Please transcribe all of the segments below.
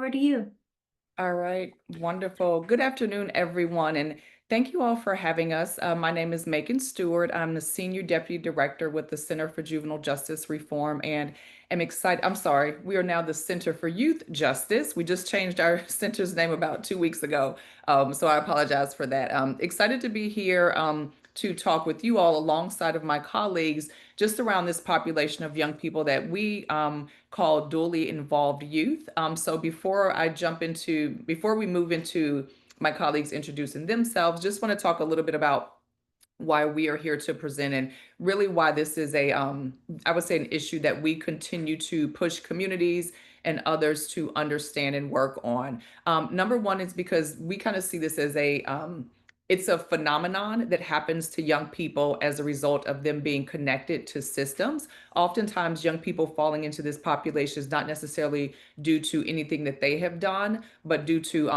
Over to you. All right, wonderful. Good afternoon, everyone, and thank you all for having us. My name is Macon Stewart. I'm the Senior Deputy Director with the Center for Juvenile Justice Reform, and am excited. I'm sorry, we are now the Center for Youth Justice. We just changed our center's name about 2 weeks ago, so I apologize for that. Excited to be here to talk with you all alongside of my colleagues just around this population of young people that we called dually involved youth. So before we move into my colleagues introducing themselves, just want to talk a little bit about why we are here to present and really why this is I would say an issue that we continue to push communities and others to understand and work on. Number one is because we kind of see this as it's a phenomenon that happens to young people as a result of them being connected to systems. Oftentimes, young people falling into this population is not necessarily due to anything that they have done, but due to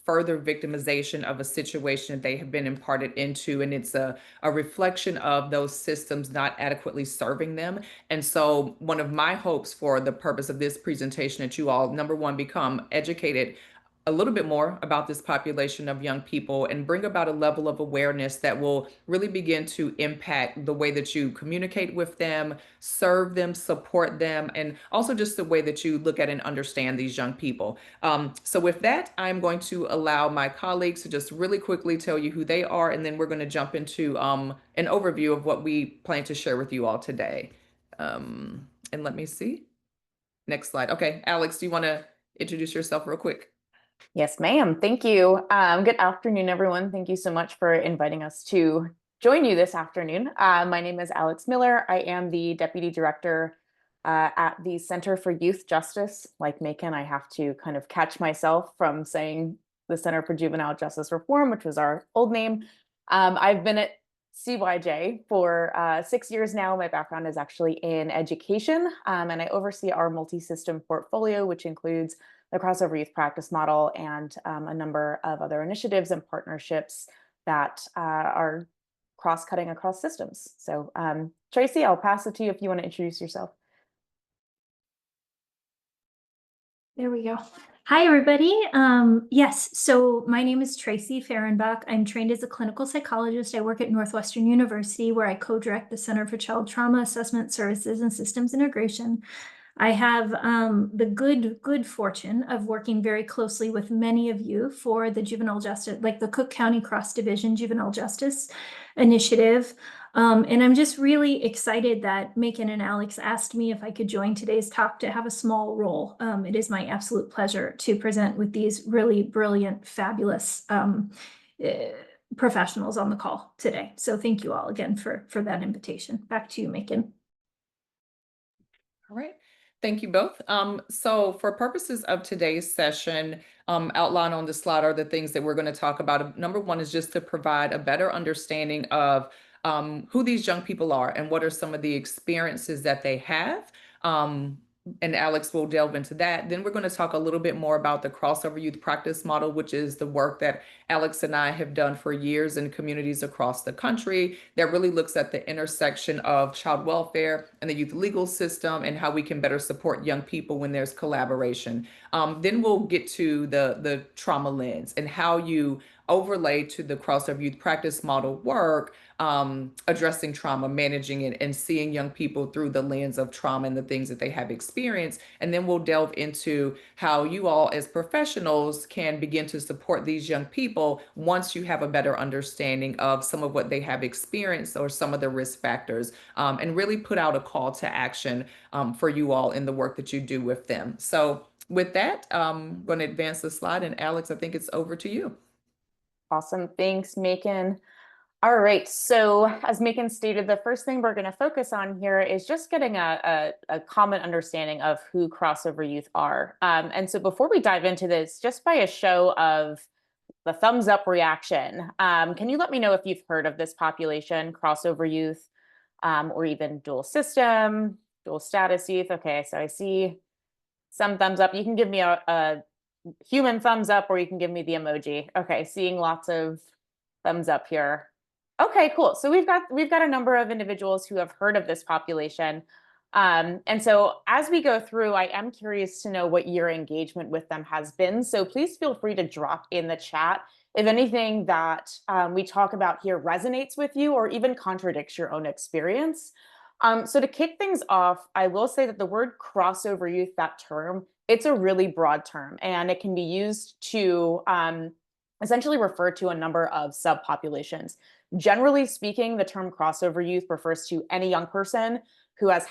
further victimization of a situation that they have been imparted into. And it's a reflection of those systems not adequately serving them. And so, one of my hopes for the purpose of this presentation that you all, number one, become educated a little bit more about this population of young people and bring about a level of awareness that will really begin to impact the way that you communicate with them, serve them, support them, and also just the way that you look at and understand these young people. So with that, I'm going to allow my colleagues to just really quickly tell you who they are, and then we're going to jump into an overview of what we plan to share with you all today. And let me see. Next slide. Okay, Alex, do you want to introduce yourself real quick? Yes, ma'am. Thank you. Good afternoon, everyone. Thank you so much for inviting us to join you this afternoon. My name is Alex Miller. I am the Deputy Director at the Center for Youth Justice. Like Macon, I have to kind of catch myself from saying the Center for Juvenile Justice Reform, which was our old name. I've been at CYJ for 6 years now. My background is actually in education, and I oversee our multi-system portfolio, which includes the crossover youth practice model and a number of other initiatives and partnerships that are cross-cutting across systems. So Tracy, I'll pass it to you if you want to introduce yourself. There we go. Hi, everybody. Yes, so my name is Tracy Fehrenbach. I'm trained as a clinical psychologist. I work at Northwestern University, where I co-direct the Center for Child Trauma Assessment Services and Systems Integration. I have the good fortune of working very closely with many of you for the juvenile justice, like the Cook County Cross Division Juvenile Justice Initiative. And I'm just really excited that Macon and Alex asked me if I could join today's talk to have a small role. It is my absolute pleasure to present with these really brilliant, fabulous professionals on the call today. So thank you all again for that invitation. Back to you, Macon. All right. Thank you both. So for purposes of today's session, outlined on the slide are the things that we're going to talk about. Number one is just to provide a better understanding of who these young people are and what are some of the experiences that they have. And Alex will delve into that. Then we're going to talk a little bit more about the crossover youth practice model, which is the work that Alex and I have done for years in communities across the country that really looks at the intersection of child welfare and the youth legal system and how we can better support young people when there's collaboration. Then we'll get to the trauma lens and how you overlay to the crossover youth practice model work, addressing trauma, managing it, and seeing young people through the lens of trauma and the things that they have experienced. And then we'll delve into how you all as professionals can begin to support these young people once you have a better understanding of some of what they have experienced or some of the risk factors, and really put out a call to action for you all in the work that you do with them. So with that, I'm going to advance the slide, and Alex, I think it's over to you. Awesome. Thanks, Macon. All right. So as Macon stated, the first thing we're going to focus on here is just getting a common understanding of who crossover youth are. And so before we dive into this, just by a show of the thumbs up reaction, can you let me know if you've heard of this population, crossover youth, or even dual system, dual status youth? Okay, so I see some thumbs up. You can give me a human thumbs up, or you can give me the emoji. Okay, seeing lots of thumbs up here. Okay, cool. So we've got a number of individuals who have heard of this population. And so as we go through, I am curious to know what your engagement with them has been. So please feel free to drop in the chat if anything that we talk about here resonates with you or even contradicts your own experience. So to kick things off, I will say that the word crossover youth, that term, it's a really broad term, and it can be used to essentially refer to a number of subpopulations. Generally speaking, the term crossover youth refers to any young person who has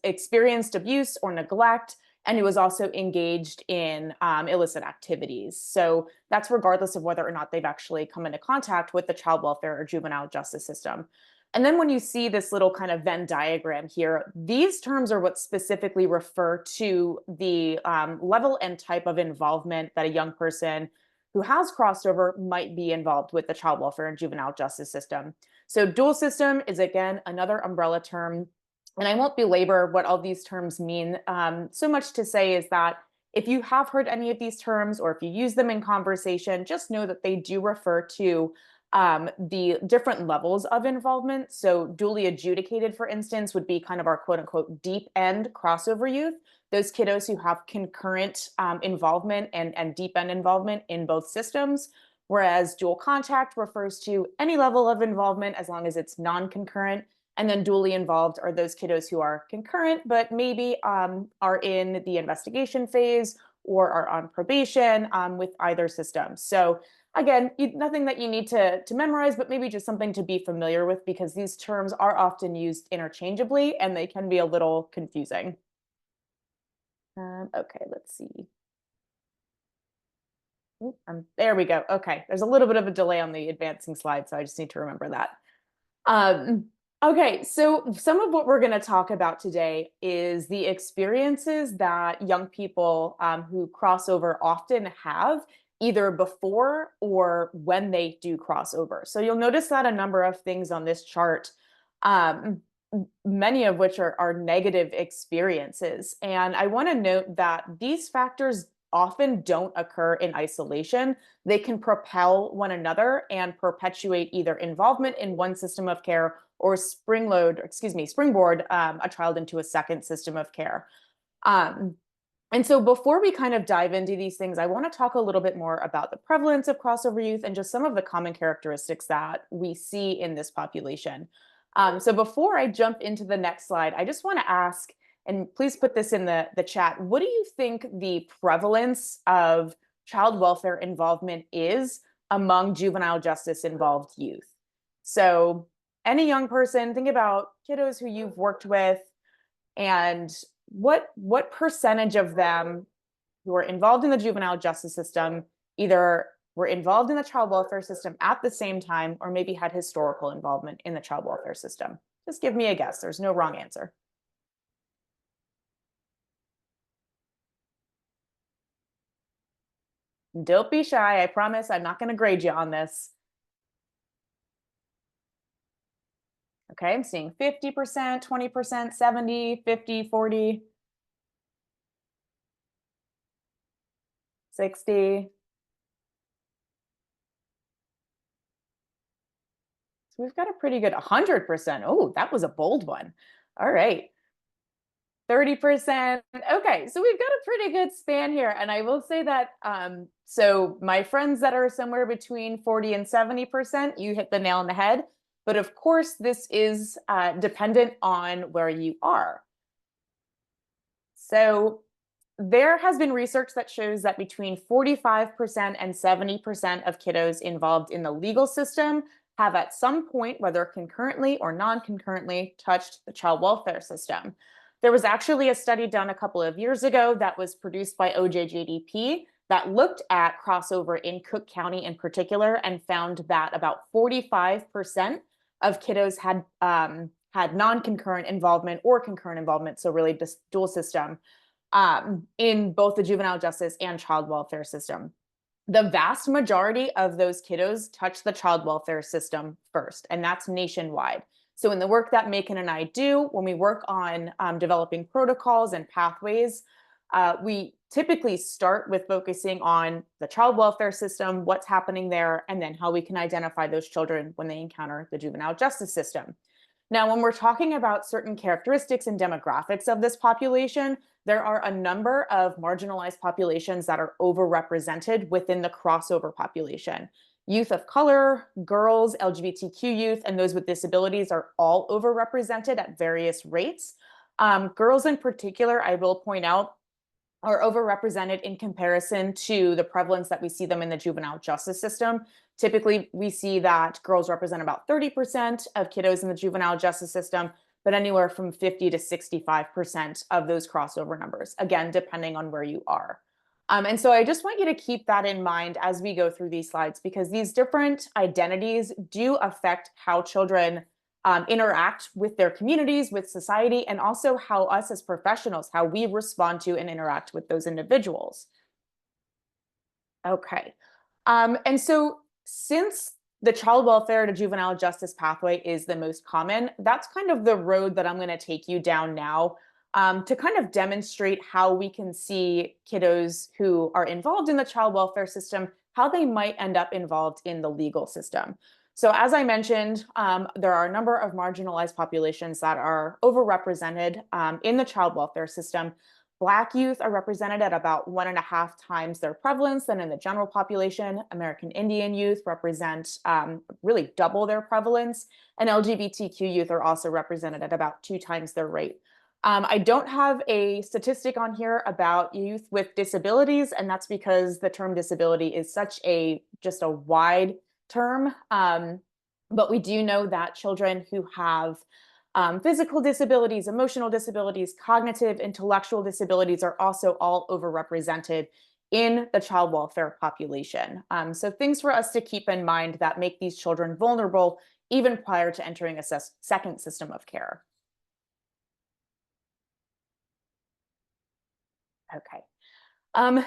experienced abuse or neglect, and who is also engaged in illicit activities. So that's regardless of whether or not they've actually come into contact with the child welfare or juvenile justice system. And then when you see this little kind of Venn diagram here, these terms are what specifically refer to the level and type of involvement that a young person who has crossed over might be involved with the child welfare and juvenile justice system. So dual system is, again, another umbrella term. And I won't belabor what all these terms mean. So much to say is that if you have heard any of these terms or if you use them in conversation, just know that they do refer to the different levels of involvement. So dually adjudicated, for instance, would be kind of our quote unquote deep end crossover youth, those kiddos who have concurrent involvement and deep end involvement in both systems. Whereas dual contact refers to any level of involvement as long as it's non-concurrent. And then dually involved are those kiddos who are concurrent, but maybe are in the investigation phase or are on probation with either system. So again, nothing that you need to memorize, but maybe just something to be familiar with, because these terms are often used interchangeably and they can be a little confusing. Okay, let's see. There we go. Okay, there's a little bit of a delay on the advancing slide, so I just need to remember that. Okay, so some of what we're going to talk about today is the experiences that young people who cross over often have, either before or when they do cross over. So you'll notice that a number of things on this chart, many of which are negative experiences. And I want to note that these factors often don't occur in isolation. They can propel one another and perpetuate either involvement in one system of care or springboard a child into a second system of care. And so before we kind of dive into these things, I want to talk a little bit more about the prevalence of crossover youth and just some of the common characteristics that we see in this population. So before I jump into the next slide, I just want to ask, and please put this in the chat, what do you think the prevalence of child welfare involvement is among juvenile justice involved youth? So any young person, think about kiddos who you've worked with, and what percentage of them who are involved in the juvenile justice system either were involved in the child welfare system at the same time or maybe had historical involvement in the child welfare system? Just give me a guess. There's no wrong answer. Don't be shy. I promise I'm not going to grade you on this. Okay, I'm seeing 50%, 20%, 70, 50, 40, 60. So we've got a pretty good 100%. Oh, that was a bold one. All right. 30%. Okay, so we've got a pretty good span here. And I will say that, so my friends that are somewhere between 40 and 70%, you hit the nail on the head. But of course, this is dependent on where you are. So there has been research that shows that between 45% and 70% of kiddos involved in the legal system have at some point, whether concurrently or non-concurrently, touched the child welfare system. There was actually a study done a couple of years ago that was produced by OJJDP that looked at crossover in Cook County in particular and found that about 45% of kiddos had non-concurrent involvement or concurrent involvement, so really this dual system, in both the juvenile justice and child welfare system. The vast majority of those kiddos touch the child welfare system first, and that's nationwide. So in the work that Macon and I do, when we work on developing protocols and pathways, we typically start with focusing on the child welfare system, what's happening there, and then how we can identify those children when they encounter the juvenile justice system. Now, when we're talking about certain characteristics and demographics of this population, there are a number of marginalized populations that are overrepresented within the crossover population. Youth of color, girls, LGBTQ youth, and those with disabilities are all overrepresented at various rates. Girls in particular, I will point out, are overrepresented in comparison to the prevalence that we see them in the juvenile justice system. Typically, we see that girls represent about 30% of kiddos in the juvenile justice system, but anywhere from 50 to 65% of those crossover numbers, again, depending on where you are. And so I just want you to keep that in mind as we go through these slides, because these different identities do affect how children interact with their communities, with society, and also how us as professionals, how we respond to and interact with those individuals. Okay. And so since the child welfare to juvenile justice pathway is the most common, that's kind of the road that I'm going to take you down now, to kind of demonstrate how we can see kiddos who are involved in the child welfare system, how they might end up involved in the legal system. So as I mentioned, there are a number of marginalized populations that are overrepresented in the child welfare system. Black youth are represented at about 1.5 times their prevalence than in the general population. American Indian youth represent really double their prevalence, and LGBTQ youth are also represented at about 2 times their rate. I don't have a statistic on here about youth with disabilities, and that's because the term disability is such just a wide term. But we do know that children who have physical disabilities, emotional disabilities, cognitive, intellectual disabilities are also all overrepresented in the child welfare population. So things for us to keep in mind that make these children vulnerable even prior to entering a second system of care. Okay.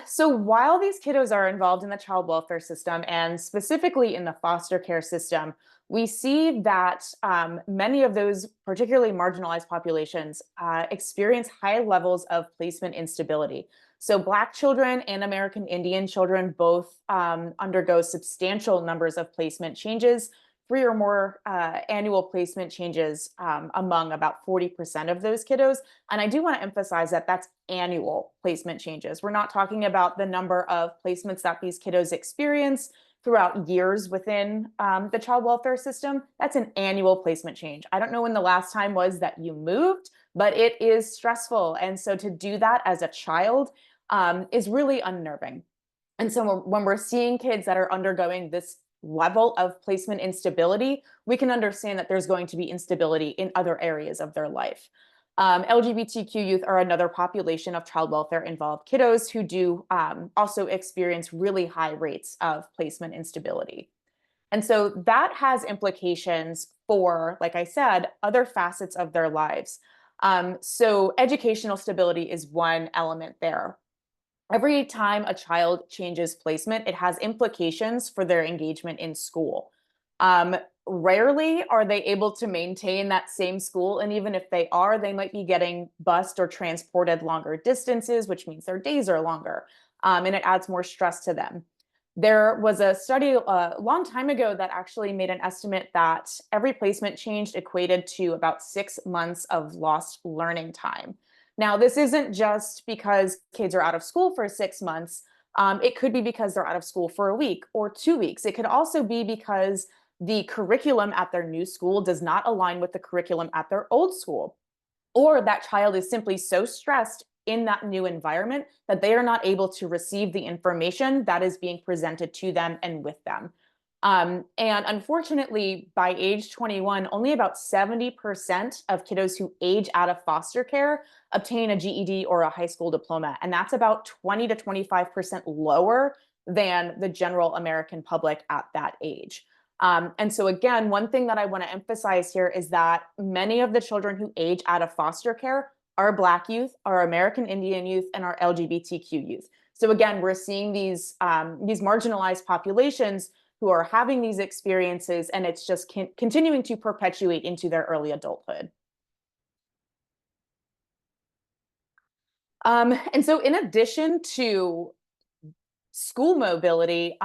So while these kiddos are involved in the child welfare system and specifically in the foster care system, we see that many of those particularly marginalized populations experience high levels of placement instability. So Black children and American Indian children both undergo substantial numbers of placement changes, 3 or more annual placement changes among about 40% of those kiddos. And I do want to emphasize that that's annual placement changes. We're not talking about the number of placements that these kiddos experience throughout years within the child welfare system. That's an annual placement change. I don't know when the last time was that you moved, but it is stressful. And so to do that as a child is really unnerving. And so when we're seeing kids that are undergoing this level of placement instability, we can understand that there's going to be instability in other areas of their life. LGBTQ youth are another population of child welfare involved kiddos who do also experience really high rates of placement instability. And so that has implications for, like I said, other facets of their lives. So educational stability is one element there. Every time a child changes placement, it has implications for their engagement in school. Rarely are they able to maintain that same school. And even if they are, they might be getting bused or transported longer distances, which means their days are longer. And it adds more stress to them. There was a study a long time ago that actually made an estimate that every placement change equated to about 6 months of lost learning time. Now, this isn't just because kids are out of school for 6 months. It could be because they're out of school for a week or 2 weeks. It could also be because the curriculum at their new school does not align with the curriculum at their old school, or that child is simply so stressed in that new environment that they are not able to receive the information that is being presented to them and with them. And unfortunately, by age 21, only about 70% of kiddos who age out of foster care obtain a GED or a high school diploma. And that's about 20 to 25% lower than the general American public at that age. And so again, one thing that I want to emphasize here is that many of the children who age out of foster care are Black youth, are American Indian youth, and are LGBTQ youth. So again, we're seeing these marginalized populations who are having these experiences, and it's just continuing to perpetuate into their early adulthood. And so in addition to school mobility,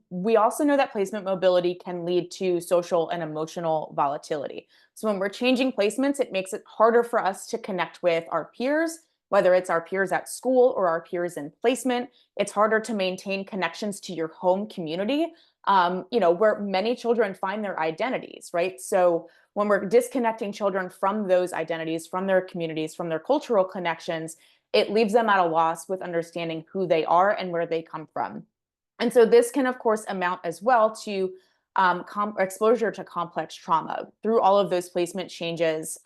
we also know that placement mobility can lead to social and emotional volatility. So when we're changing placements, it makes it harder for us to connect with our peers, whether it's our peers at school or our peers in placement. It's harder to maintain connections to your home community, where many children find their identities, right? So when we're disconnecting children from those identities, from their communities, from their cultural connections, it leaves them at a loss with understanding who they are and where they come from. And so this can, of course, amount as well to exposure to complex trauma through all of those placement changes,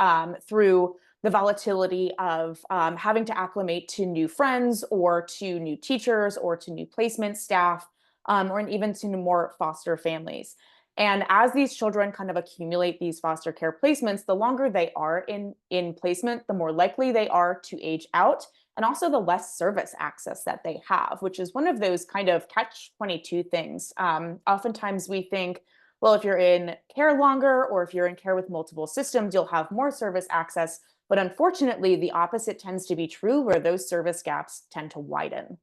through the volatility of having to acclimate to new friends or to new teachers or to new placement staff, or even to more foster families. And as these children kind of accumulate these foster care placements, the longer they are in placement, the more likely they are to age out, and also the less service access that they have, which is one of those kind of catch-22 things. Oftentimes we think, well, if you're in care longer or if you're in care with multiple systems, you'll have more service access. But unfortunately, the opposite tends to be true, where those service gaps tend to widen.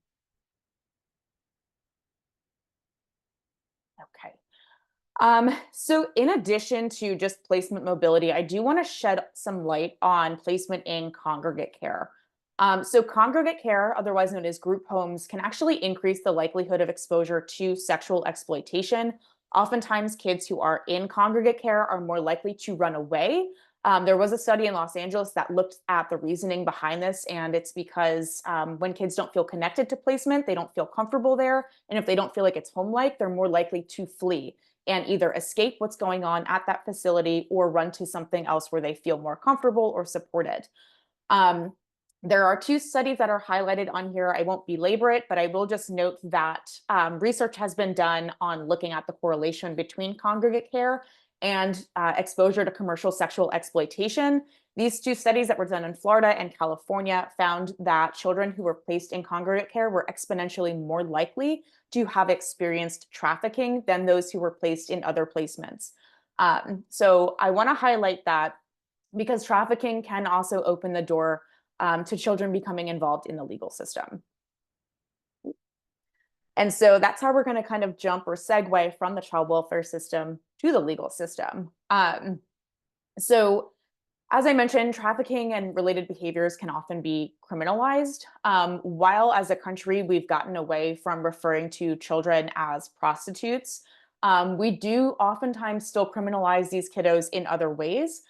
Okay. So in addition to just placement mobility, I do want to shed some light on placement in congregate care. So congregate care, otherwise known as group homes, can actually increase the likelihood of exposure to sexual exploitation. Oftentimes, kids who are in congregate care are more likely to run away. There was a study in Los Angeles that looked at the reasoning behind this, and it's because when kids don't feel connected to placement, they don't feel comfortable there. And if they don't feel like it's home-like, they're more likely to flee and either escape what's going on at that facility or run to something else where they feel more comfortable or supported. There are two studies that are highlighted on here. I won't belabor it, but I will just note that research has been done on looking at the correlation between congregate care and exposure to commercial sexual exploitation. These two studies that were done in Florida and California found that children who were placed in congregate care were exponentially more likely to have experienced trafficking than those who were placed in other placements. So I want to highlight that because trafficking can also open the door to children becoming involved in the legal system. And so that's how we're going to kind of jump or segue from the child welfare system to the legal system. So as I mentioned, trafficking and related behaviors can often be criminalized. While as a country, we've gotten away from referring to children as prostitutes, we do oftentimes still criminalize these kiddos in other ways.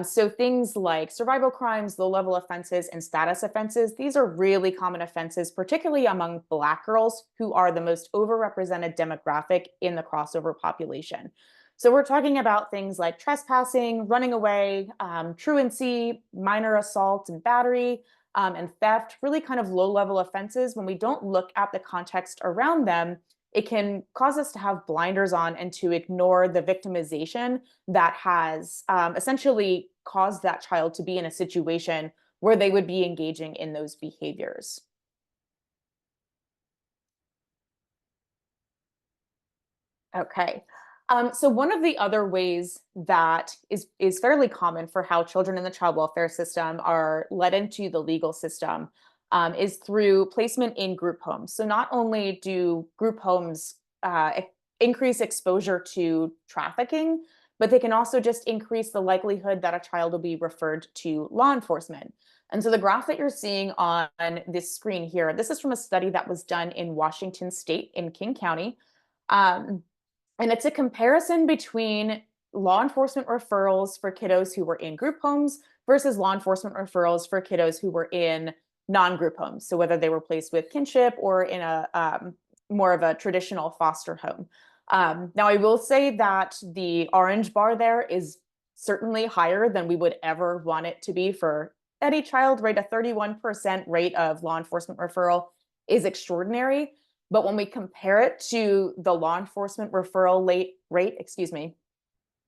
So things like survival crimes, low-level offenses, and status offenses, these are really common offenses, particularly among Black girls, who are the most overrepresented demographic in the crossover population. So we're talking about things like trespassing, running away, truancy, minor assault and battery, and theft, really kind of low-level offenses. When we don't look at the context around them, it can cause us to have blinders on and to ignore the victimization that has essentially caused that child to be in a situation where they would be engaging in those behaviors. Okay. So one of the other ways that is fairly common for how children in the child welfare system are led into the legal system is through placement in group homes. So not only do group homes increase exposure to trafficking, but they can also just increase the likelihood that a child will be referred to law enforcement. And so the graph that you're seeing on this screen here, this is from a study that was done in Washington State in King County. And it's a comparison between law enforcement referrals for kiddos who were in group homes versus law enforcement referrals for kiddos who were in non-group homes. So whether they were placed with kinship or in a more of a traditional foster home. Now, I will say that the orange bar there is certainly higher than we would ever want it to be for any child, right? A 31% rate of law enforcement referral is extraordinary. But when we compare it to the law enforcement referral rate,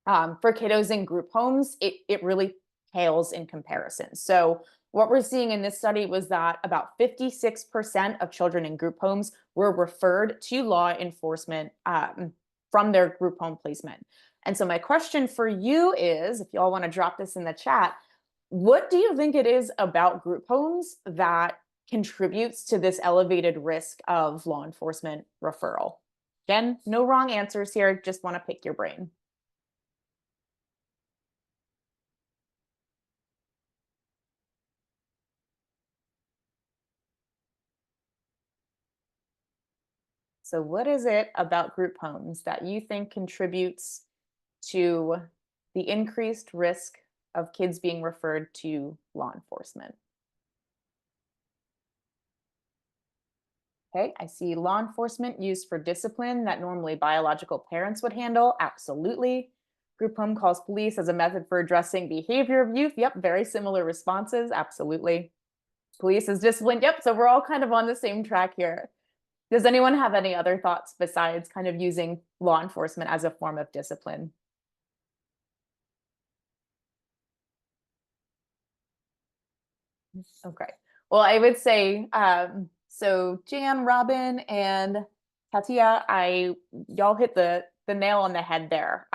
for kiddos in group homes, it really pales in comparison. So what we're seeing in this study was that about 56% of children in group homes were referred to law enforcement from their group home placement. And so my question for you is, if you all want to drop this in the chat, what do you think it is about group homes that contributes to this elevated risk of law enforcement referral? Again, no wrong answers here, just want to pick your brain. So what is it about group homes that you think contributes to the increased risk of kids being referred to law enforcement? Okay, I see law enforcement used for discipline that normally biological parents would handle. Absolutely. Group home calls police as a method for addressing behavior of youth. Yep, very similar responses. Absolutely. Police is disciplined. Yep, so we're all kind of on the same track here. Does anyone have any other thoughts besides kind of using law enforcement as a form of discipline? Okay. Well, I would say, so Jan, Robin, and Tatia, y'all hit the nail on the head there.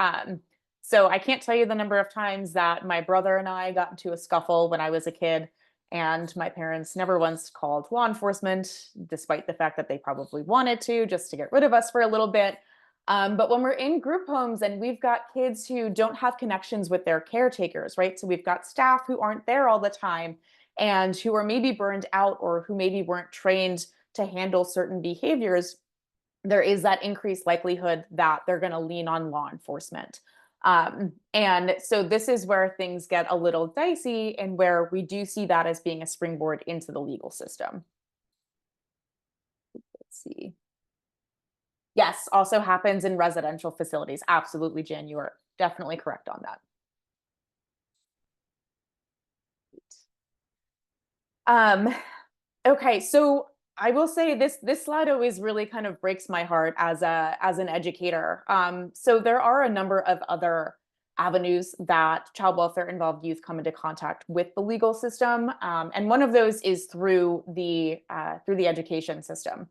So I can't tell you the number of times that my brother and I got into a scuffle when I was a kid, and my parents never once called law enforcement, despite the fact that they probably wanted to, just to get rid of us for a little bit. But when we're in group homes and we've got kids who don't have connections with their caretakers, right? So we've got staff who aren't there all the time and who are maybe burned out or who maybe weren't trained to handle certain behaviors, there is that increased likelihood that they're going to lean on law enforcement. And so this is where things get a little dicey and where we do see that as being a springboard into the legal system. Let's see. Yes, also happens in residential facilities. Absolutely, Jen, you are definitely correct on that. Okay, so I will say this slide always really kind of breaks my heart as an educator. So there are a number of other avenues that child welfare involved youth come into contact with the legal system, and one of those is through the education system.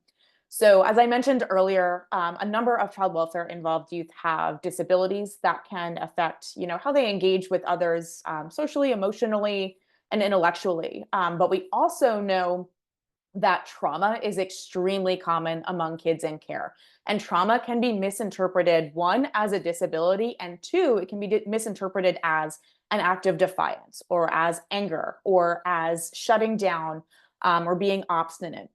So as I mentioned earlier, a number of child welfare involved youth have disabilities that can affect, how they engage with others socially, emotionally, and intellectually. But we also know that trauma is extremely common among kids in care. And trauma can be misinterpreted, one, as a disability, and two, it can be misinterpreted as an act of defiance or as anger or as shutting down or being obstinate.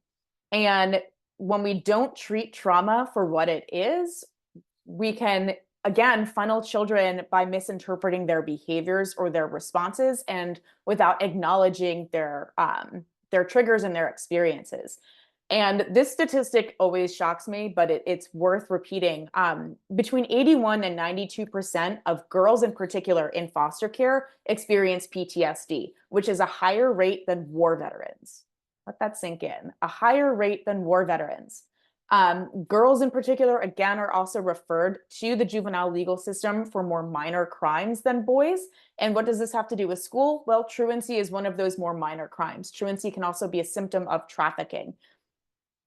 And when we don't treat trauma for what it is, we can, again, funnel children by misinterpreting their behaviors or their responses and without acknowledging their triggers and their experiences. And this statistic always shocks me, but it's worth repeating. Between 81 and 92% of girls in particular in foster care experience PTSD, which is a higher rate than war veterans. Let that sink in. A higher rate than war veterans. Girls in particular, again, are also referred to the juvenile legal system for more minor crimes than boys. And what does this have to do with school? Well, truancy is one of those more minor crimes. Truancy can also be a symptom of trafficking.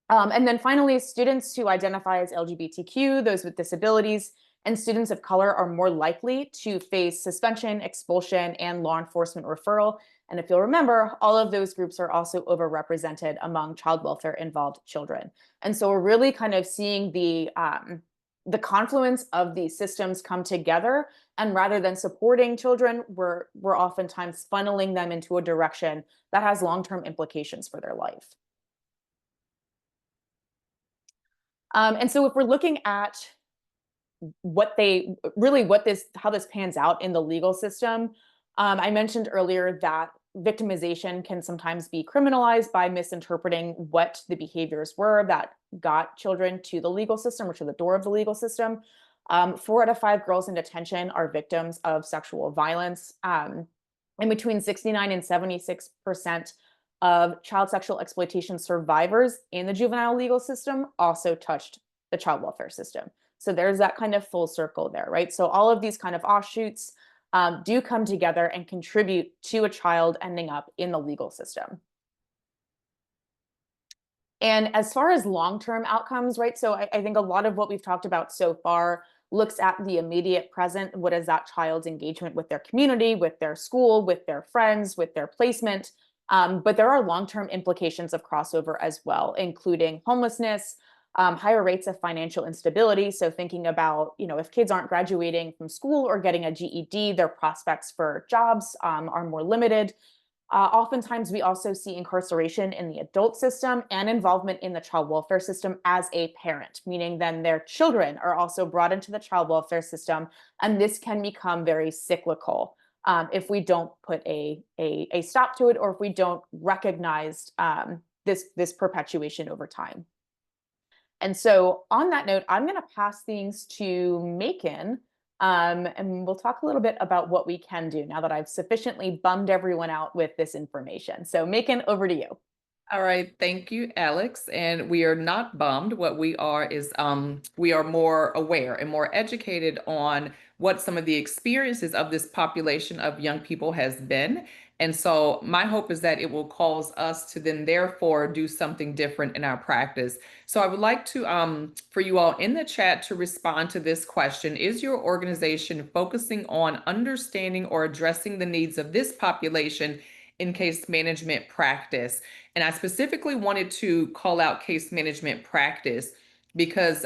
And then finally, students who identify as LGBTQ, those with disabilities, and students of color are more likely to face suspension, expulsion, and law enforcement referral. And if you'll remember, all of those groups are also overrepresented among child welfare involved children. And so we're really kind of seeing the confluence of these systems come together. And rather than supporting children, we're oftentimes funneling them into a direction that has long-term implications for their life. And so if we're looking at how this pans out in the legal system, I mentioned earlier that victimization can sometimes be criminalized by misinterpreting what the behaviors were that got children to the legal system or to the door of the legal system. 4 out of 5 girls in detention are victims of sexual violence. And between 69 and 76% of child sexual exploitation survivors in the juvenile legal system also touched the child welfare system. So there's that kind of full circle there, right? So all of these kind of offshoots do come together and contribute to a child ending up in the legal system. And as far as long-term outcomes, right? So I think a lot of what we've talked about so far looks at the immediate present. What is that child's engagement with their community, with their school, with their friends, with their placement? But there are long-term implications of crossover as well, including homelessness, higher rates of financial instability. So thinking about, if kids aren't graduating from school or getting a GED, their prospects for jobs are more limited. Oftentimes, we also see incarceration in the adult system and involvement in the child welfare system as a parent, meaning then their children are also brought into the child welfare system. And this can become very cyclical if we don't put a stop to it, or if we don't recognize this perpetuation over time. And so on that note, I'm going to pass things to Macon, and we'll talk a little bit about what we can do now that I've sufficiently bummed everyone out with this information. So Macon, over to you. All right, thank you, Alex. And we are not bummed. What we are is we are more aware and more educated on what some of the experiences of this population of young people has been. And so my hope is that it will cause us to then therefore do something different in our practice. So I would like to for you all in the chat to respond to this question. Is your organization focusing on understanding or addressing the needs of this population in case management practice? And I specifically wanted to call out case management practice because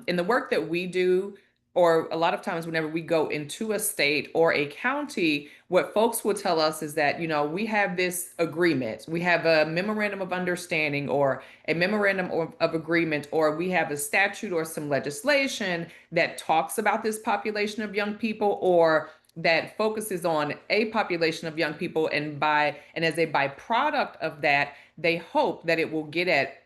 in the work that we do, or a lot of times whenever we go into a state or a county, what folks will tell us is that, we have this agreement, we have a memorandum of understanding or a memorandum of agreement, or we have a statute or some legislation that talks about this population of young people, or that focuses on a population of young people, and as a byproduct of that, they hope that it will get at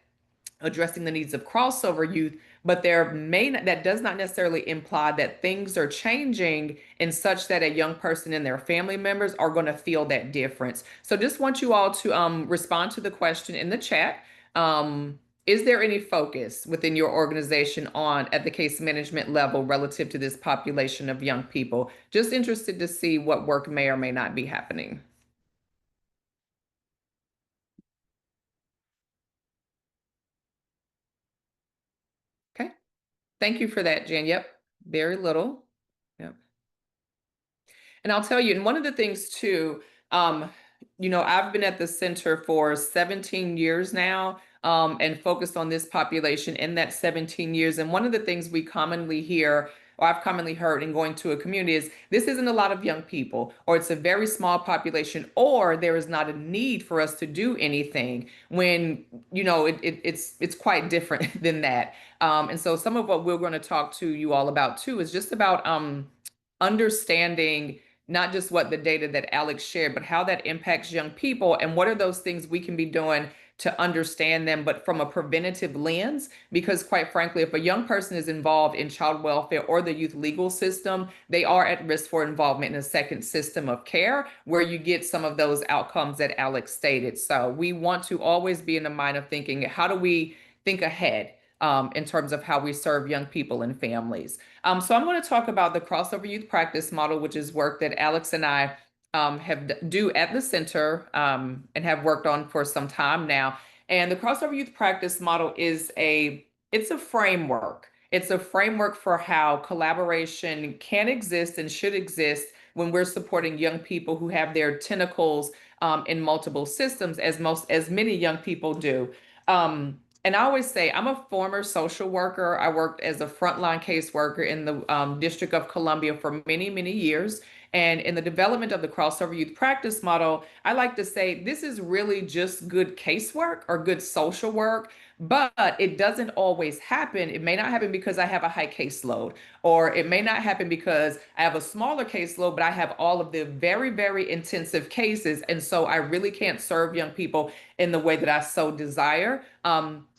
addressing the needs of crossover youth. But that does not necessarily imply that things are changing in such that a young person and their family members are going to feel that difference. So just want you all to respond to the question in the chat. Is there any focus within your organization at the case management level relative to this population of young people? Just interested to see what work may or may not be happening. Okay. Thank you for that, Jen. Yep. Very little. Yep. And I'll tell you, and one of the things too, I've been at the center for 17 years now, and focused on this population in that 17 years. And one of the things we commonly hear, or I've commonly heard in going to a community, is this isn't a lot of young people, or it's a very small population, or there is not a need for us to do anything, when it's quite different than that. And so some of what we're going to talk to you all about too is just about understanding not just what the data that Alex shared, but how that impacts young people, and what are those things we can be doing to understand them, but from a preventative lens. Because quite frankly, if a young person is involved in child welfare or the youth legal system, they are at risk for involvement in a second system of care where you get some of those outcomes that Alex stated. So we want to always be in the mind of thinking, how do we think ahead in terms of how we serve young people and families? So I'm going to talk about the crossover youth practice model, which is work that Alex and I do at the center and have worked on for some time now. And the crossover youth practice model it's a framework. It's a framework for how collaboration can exist and should exist when we're supporting young people who have their tentacles in multiple systems, as many young people do. And I always say, I'm a former social worker. I worked as a frontline caseworker in the District of Columbia for many, many years. And in the development of the crossover youth practice model, I like to say this is really just good casework or good social work, but it doesn't always happen. It may not happen because I have a high caseload, or it may not happen because I have a smaller caseload, but I have all of the very, very intensive cases. And so I really can't serve young people in the way that I so desire.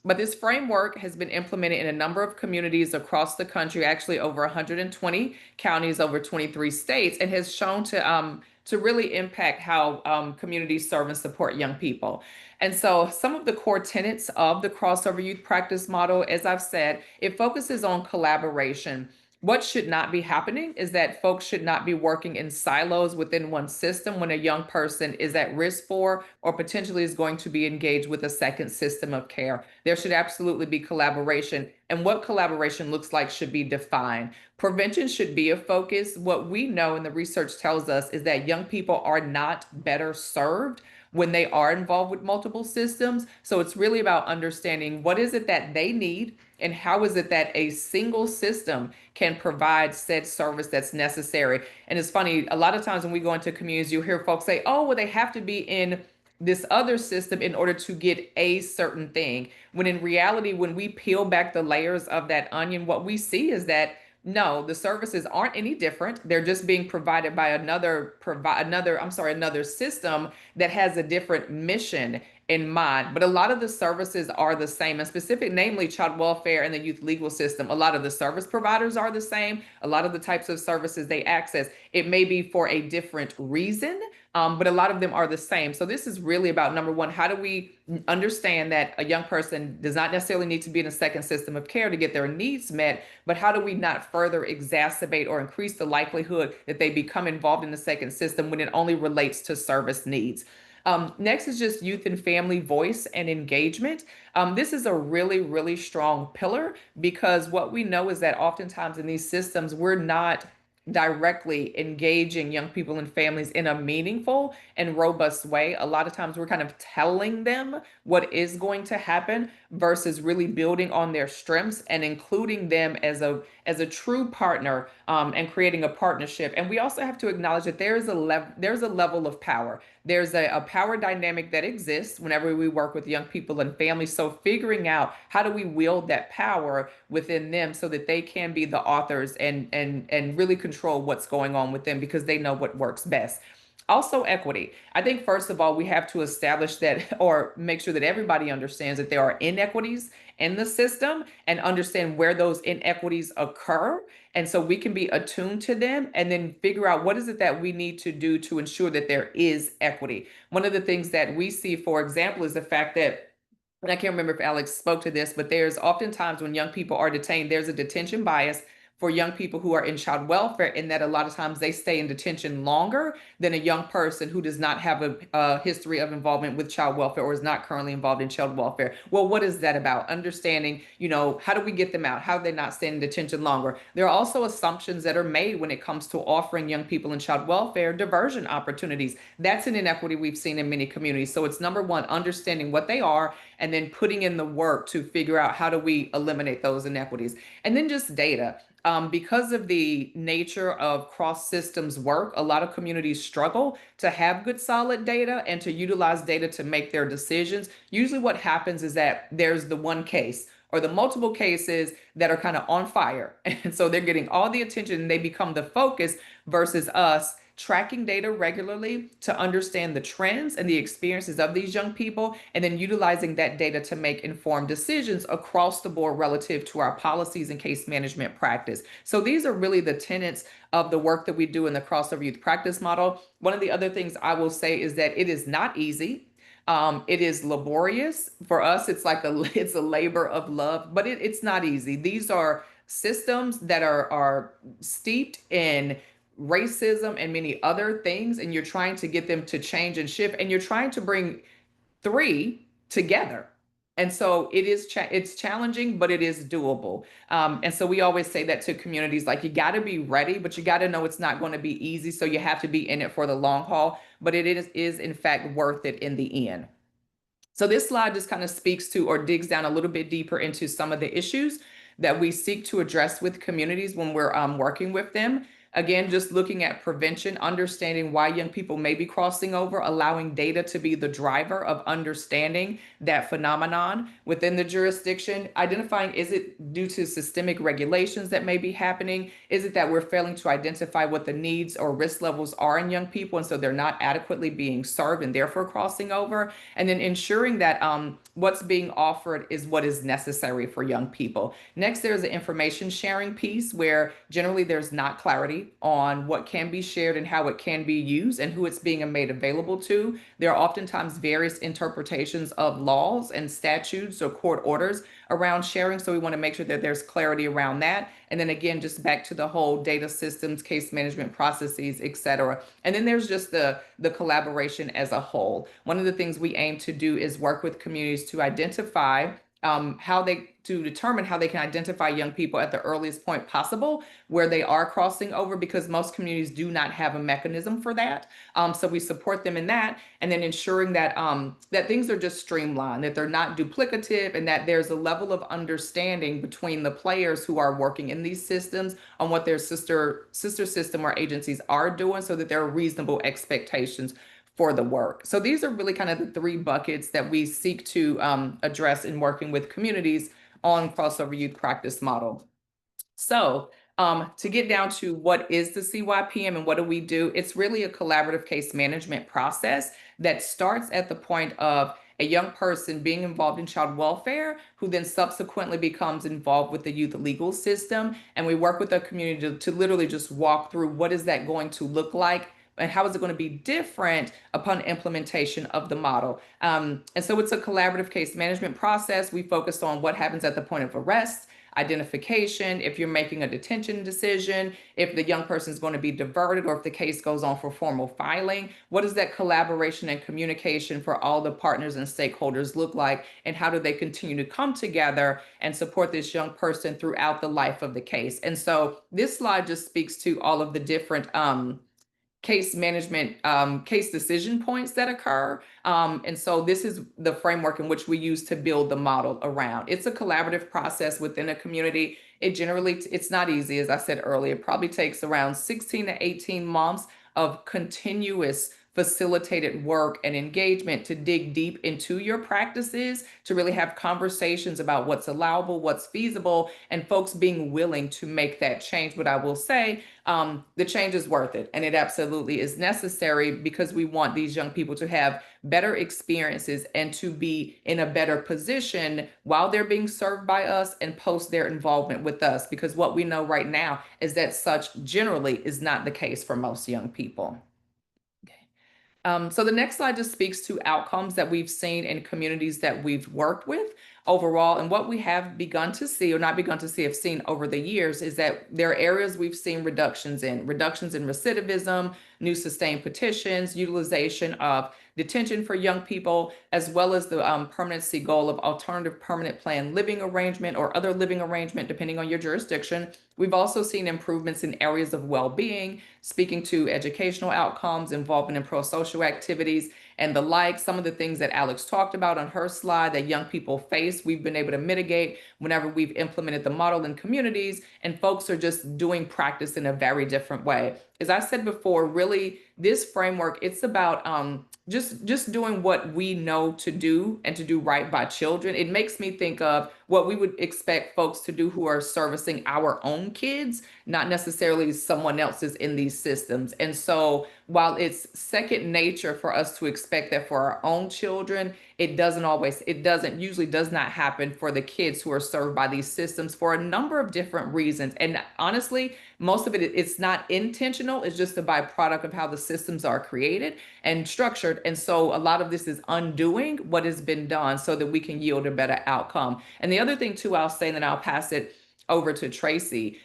But this framework has been implemented in a number of communities across the country, actually over 120 counties, over 23 states, and has shown to really impact how communities serve and support young people. And so some of the core tenets of the crossover youth practice model, as I've said, it focuses on collaboration. What should not be happening is that folks should not be working in silos within one system when a young person is at risk for, or potentially is going to be engaged with, a second system of care. There should absolutely be collaboration, and what collaboration looks like should be defined. Prevention should be a focus. What we know and the research tells us is that young people are not better served when they are involved with multiple systems. So it's really about understanding what is it that they need and how is it that a single system can provide said service that's necessary. And it's funny, a lot of times when we go into communities, you hear folks say, oh, well, they have to be in this other system in order to get a certain thing. When in reality, when we peel back the layers of that onion, what we see is that no, the services aren't any different. They're just being provided by another system that has a different mission in mind. But a lot of the services are the same, and specific, namely child welfare and the youth legal system. A lot of the service providers are the same. A lot of the types of services they access, it may be for a different reason, but a lot of them are the same. So this is really about, number one, how do we understand that a young person does not necessarily need to be in a second system of care to get their needs met, but how do we not further exacerbate or increase the likelihood that they become involved in the second system when it only relates to service needs? Next is just youth and family voice and engagement. This is a really, really strong pillar, because what we know is that oftentimes in these systems, we're not directly engaging young people and families in a meaningful and robust way. A lot of times we're kind of telling them what is going to happen versus really building on their strengths and including them as a true partner, and creating a partnership. And we also have to acknowledge that there's a level of power. There's a power dynamic that exists whenever we work with young people and families. So figuring out how do we wield that power within them so that they can be the authors and really control what's going on with them, because they know what works best. Also, equity. I think, first of all, we have to establish that, or make sure that everybody understands that there are inequities in the system and understand where those inequities occur. And so we can be attuned to them and then figure out what is it that we need to do to ensure that there is equity. One of the things that we see, for example, is the fact that, and I can't remember if Alex spoke to this, but there's oftentimes when young people are detained, there's a detention bias for young people who are in child welfare, in that a lot of times they stay in detention longer than a young person who does not have a history of involvement with child welfare or is not currently involved in child welfare. Well, what is that about? Understanding, how do we get them out? How do they not stay in detention longer? There are also assumptions that are made when it comes to offering young people in child welfare diversion opportunities. That's an inequity we've seen in many communities. So it's, number one, understanding what they are and then putting in the work to figure out how do we eliminate those inequities. And then just data. Because of the nature of cross systems work, a lot of communities struggle to have good solid data and to utilize data to make their decisions. Usually what happens is that there's the one case or the multiple cases that are kind of on fire. And so they're getting all the attention and they become the focus, versus us tracking data regularly to understand the trends and the experiences of these young people, and then utilizing that data to make informed decisions across the board relative to our policies and case management practice. So these are really the tenets of the work that we do in the crossover youth practice model. One of the other things I will say is that it is not easy. It is laborious for us. It's a labor of love, but it's not easy. These are systems that are steeped in racism and many other things, and you're trying to get them to change and shift, and you're trying to bring three together. And so it's challenging, but it is doable. And so we always say that to communities, like, you got to be ready, but you got to know it's not going to be easy. So you have to be in it for the long haul, but it is in fact worth it in the end. So this slide just kind of speaks to, or digs down a little bit deeper into, some of the issues that we seek to address with communities when we're working with them. Again, just looking at prevention, understanding why young people may be crossing over, allowing data to be the driver of understanding that phenomenon within the jurisdiction, identifying, is it due to systemic regulations that may be happening? Is it that we're failing to identify what the needs or risk levels are in young people, and so they're not adequately being served and therefore crossing over? And then ensuring that what's being offered is what is necessary for young people. Next, there's an information sharing piece where generally there's not clarity on what can be shared and how it can be used and who it's being made available to. There are oftentimes various interpretations of laws and statutes or court orders around sharing. So we want to make sure that there's clarity around that. And then again, just back to the whole data systems, case management processes, et cetera. And then there's just the collaboration as a whole. One of the things we aim to do is work with communities to identify to determine how they can identify young people at the earliest point possible where they are crossing over, because most communities do not have a mechanism for that. So we support them in that, and then ensuring that that things are just streamlined, that they're not duplicative, and that there's a level of understanding between the players who are working in these systems on what their sister system or agencies are doing, so that there are reasonable expectations for the work. So these are really kind of the three buckets that we seek to address in working with communities on crossover youth practice model. So to get down to what is the CYPM and what do we do, it's really a collaborative case management process that starts at the point of a young person being involved in child welfare, who then subsequently becomes involved with the youth legal system. And we work with the community to literally just walk through what is that going to look like, and how is it going to be different upon implementation of the model. And so it's a collaborative case management process. We focus on what happens at the point of arrest, identification, if you're making a detention decision, if the young person is going to be diverted, or if the case goes on for formal filing. What does that collaboration and communication for all the partners and stakeholders look like, and how do they continue to come together and support this young person throughout the life of the case? And so this slide just speaks to all of the different case management, case decision points that occur. And so this is the framework in which we use to build the model around. It's a collaborative process within a community. It's not easy, as I said earlier. It probably takes around 16 to 18 months of continuous facilitated work and engagement to dig deep into your practices, to really have conversations about what's allowable, what's feasible, and folks being willing to make that change. But I will say, the change is worth it, and it absolutely is necessary, because we want these young people to have better experiences and to be in a better position while they're being served by us and post their involvement with us, because what we know right now is that such generally is not the case for most young people. So the next slide just speaks to outcomes that we've seen in communities that we've worked with overall. And what we have begun to see, or not begun to see, have seen over the years, is that there are areas we've seen reductions in recidivism, new sustained petitions, utilization of detention for young people, as well as the permanency goal of alternative permanent plan living arrangement or other living arrangement, depending on your jurisdiction. We've also seen improvements in areas of well-being, speaking to educational outcomes, involvement in pro-social activities, and the like. Some of the things that Alex talked about on her slide that young people face, we've been able to mitigate whenever we've implemented the model in communities, and folks are just doing practice in a very different way. As I said before, really, this framework, it's about just doing what we know to do and to do right by children. It makes me think of what we would expect folks to do who are servicing our own kids, not necessarily someone else's in these systems. And so while it's second nature for us to expect that for our own children, it usually does not happen for the kids who are served by these systems for a number of different reasons. And honestly, most of it's not intentional. It's just a byproduct of how the systems are created and structured. And so a lot of this is undoing what has been done so that we can yield a better outcome. And the other thing too, I'll say, and then I'll pass it over to Tracy,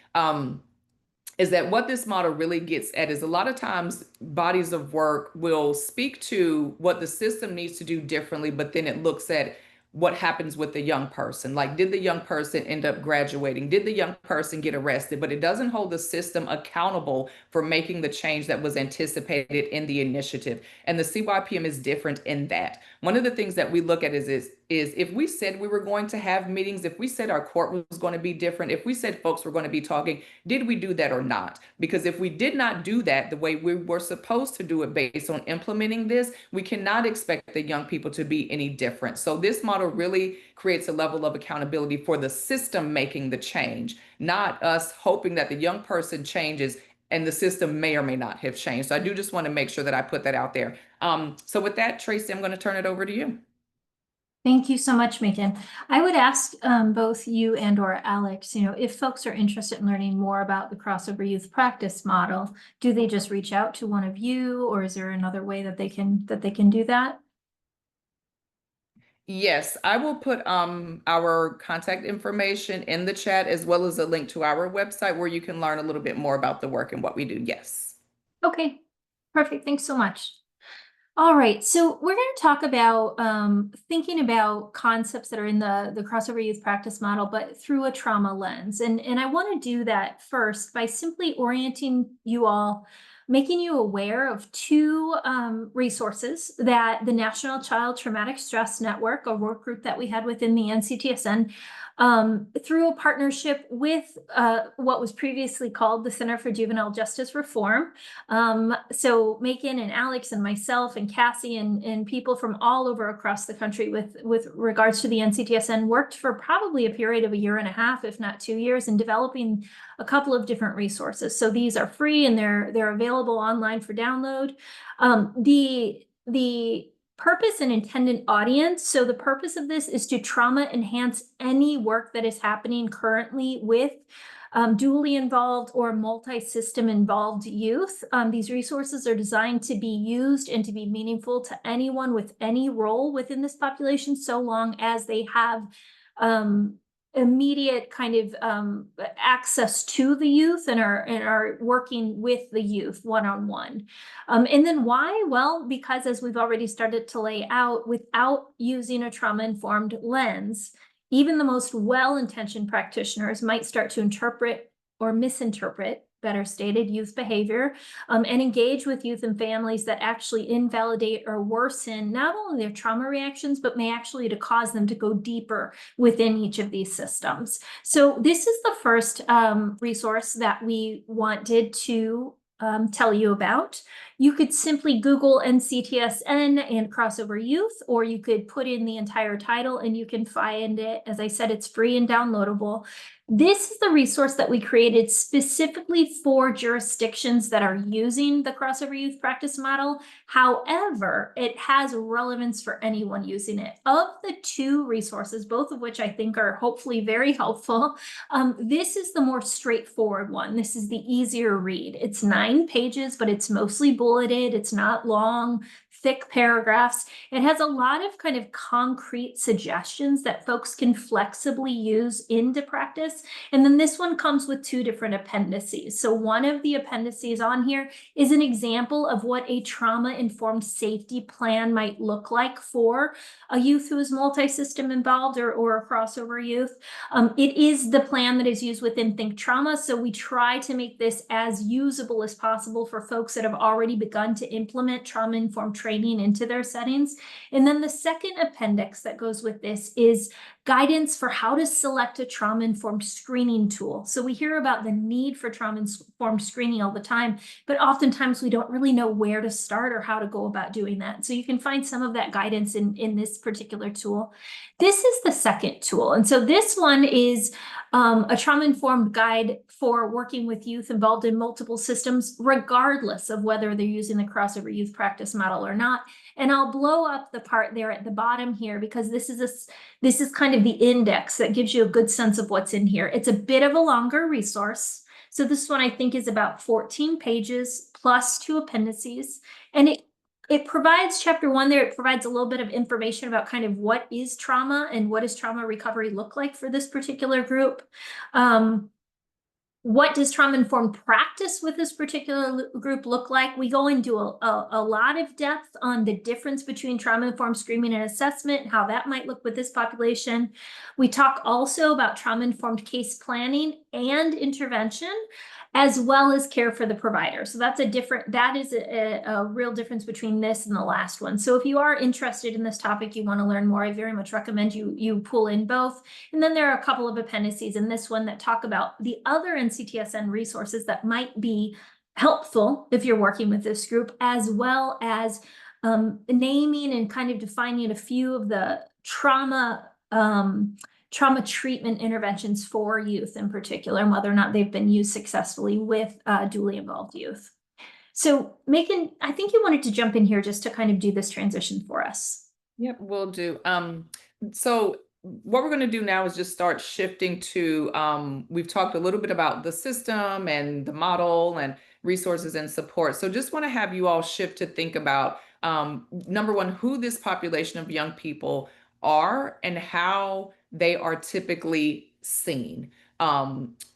is that what this model really gets at is a lot of times bodies of work will speak to what the system needs to do differently, but then it looks at what happens with the young person. Like, did the young person end up graduating? Did the young person get arrested? But it doesn't hold the system accountable for making the change that was anticipated in the initiative. And the CYPM is different in that. One of the things that we look at is if we said we were going to have meetings, if we said our court was going to be different, if we said folks were going to be talking, did we do that or not? Because if we did not do that the way we were supposed to do it based on implementing this, we cannot expect the young people to be any different. So this model really creates a level of accountability for the system making the change, not us hoping that the young person changes and the system may or may not have changed. So I do just want to make sure that I put that out there. So with that, Tracy, I'm going to turn it over to you. Thank you so much, Macon. I would ask both you and or Alex, if folks are interested in learning more about the crossover youth practice model, do they just reach out to one of you, or is there another way that they can do that? Yes, I will put our contact information in the chat, as well as a link to our website where you can learn a little bit more about the work and what we do. Yes. Okay, perfect. Thanks so much. All right, so we're going to talk about thinking about concepts that are in the crossover youth practice model, but through a trauma lens. And I want to do that first by simply orienting you all, making you aware of two resources that the National Child Traumatic Stress Network, a work group that we had within the NCTSN, through a partnership with what was previously called the Center for Juvenile Justice Reform. So Macon and Alex and myself and Cassie and people from all over across the country with regards to the NCTSN worked for probably a period of a year and a half, if not 2 years, in developing a couple of different resources. So these are free and they're available online for download. The purpose and intended audience. So the purpose of this is to trauma enhance any work that is happening currently with dually involved or multi-system involved youth. These resources are designed to be used and to be meaningful to anyone with any role within this population, so long as they have immediate kind of access to the youth and are working with the youth one-on-one. And then why? Well, because as we've already started to lay out, without using a trauma-informed lens, even the most well-intentioned practitioners might start to interpret or misinterpret, better stated, youth behavior, and engage with youth and families that actually invalidate or worsen not only their trauma reactions, but may actually to cause them to go deeper within each of these systems. So this is the first resource that we wanted to tell you about. You could simply Google NCTSN and crossover youth, or you could put in the entire title and you can find it. As I said, it's free and downloadable. This is the resource that we created specifically for jurisdictions that are using the crossover youth practice model. However, it has relevance for anyone using it. Of the two resources, both of which I think are hopefully very helpful, this is the more straightforward one. This is the easier read. It's 9 pages, but it's mostly bulleted. It's not long, thick paragraphs. It has a lot of kind of concrete suggestions that folks can flexibly use into practice. And then this one comes with 2 different appendices. So one of the appendices on here is an example of what a trauma-informed safety plan might look like for a youth who is multi-system involved or a crossover youth. It is the plan that is used within Think Trauma, so we try to make this as usable as possible for folks that have already begun to implement trauma-informed training into their settings. And then the second appendix that goes with this is guidance for how to select a trauma-informed screening tool. So we hear about the need for trauma-informed screening all the time, but oftentimes we don't really know where to start or how to go about doing that. So you can find some of that guidance in this particular tool. This is the second tool. And so this one is a trauma-informed guide for working with youth involved in multiple systems, regardless of whether they're using the crossover youth practice model or not. And I'll blow up the part there at the bottom here because this is kind of the index that gives you a good sense of what's in here. It's a bit of a longer resource. So this one I think is about 14 pages plus 2 appendices. And it provides chapter 1 there. It provides a little bit of information about kind of what is trauma and what does trauma recovery look like for this particular group. What does trauma-informed practice with this particular group look like? We go into a lot of depth on the difference between trauma-informed screening and assessment, how that might look with this population. We talk also about trauma-informed case planning and intervention, as well as care for the provider. So that is a real difference between this and the last one. So if you are interested in this topic, you want to learn more, I very much recommend you pull in both. And then there are a couple of appendices in this one that talk about the other NCTSN resources that might be helpful if you're working with this group, as well as naming and kind of defining a few of the trauma treatment interventions for youth in particular, and whether or not they've been used successfully with dually involved youth. So Macon, I think you wanted to jump in here just to kind of do this transition for us. Yep, will do. So what we're going to do now is just start shifting to, we've talked a little bit about the system and the model and resources and support. So just want to have you all shift to think about, number one, who this population of young people are and how they are typically seen.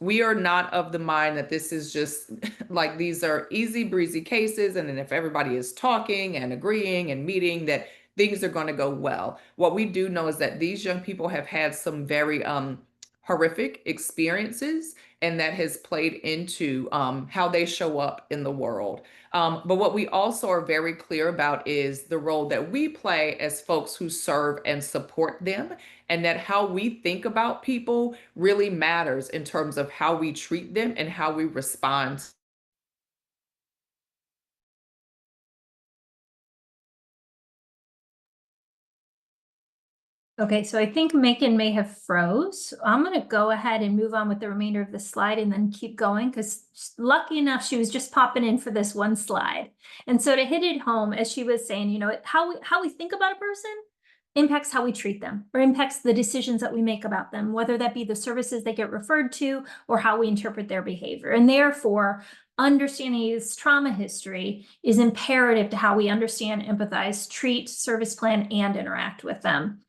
We are not of the mind that this is just like these are easy breezy cases, and then if everybody is talking and agreeing and meeting, that things are going to go well. What we do know is that these young people have had some very horrific experiences, and that has played into how they show up in the world. But what we also are very clear about is the role that we play as folks who serve and support them, and that how we think about people really matters in terms of how we treat them and how we respond. Okay, so I think Macon may have froze. I'm going to go ahead and move on with the remainder of the slide and then keep going because lucky enough, she was just popping in for this one slide. And so to hit it home, as she was saying, you know, how we think about a person impacts how we treat them or impacts the decisions that we make about them, whether that be the services they get referred to or how we interpret their behavior. And therefore, understanding this trauma history is imperative to how we understand, empathize, treat, service plan, and interact with them.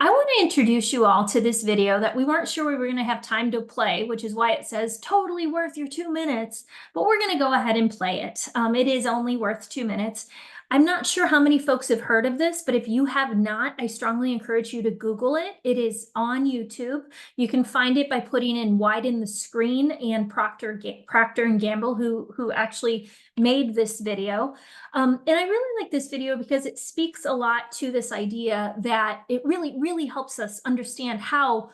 I want to introduce you all to this video that we weren't sure we were going to have time to play, which is why it says totally worth your 2 minutes, but we're going to go ahead and play it. It is only worth 2 minutes. I'm not sure how many folks have heard of this, but if you have not, I strongly encourage you to Google it. It is on YouTube. You can find it by putting in Widen the Screen and Procter and Gamble, who actually made this video. And I really like this video because it speaks a lot to this idea that it really helps us understand how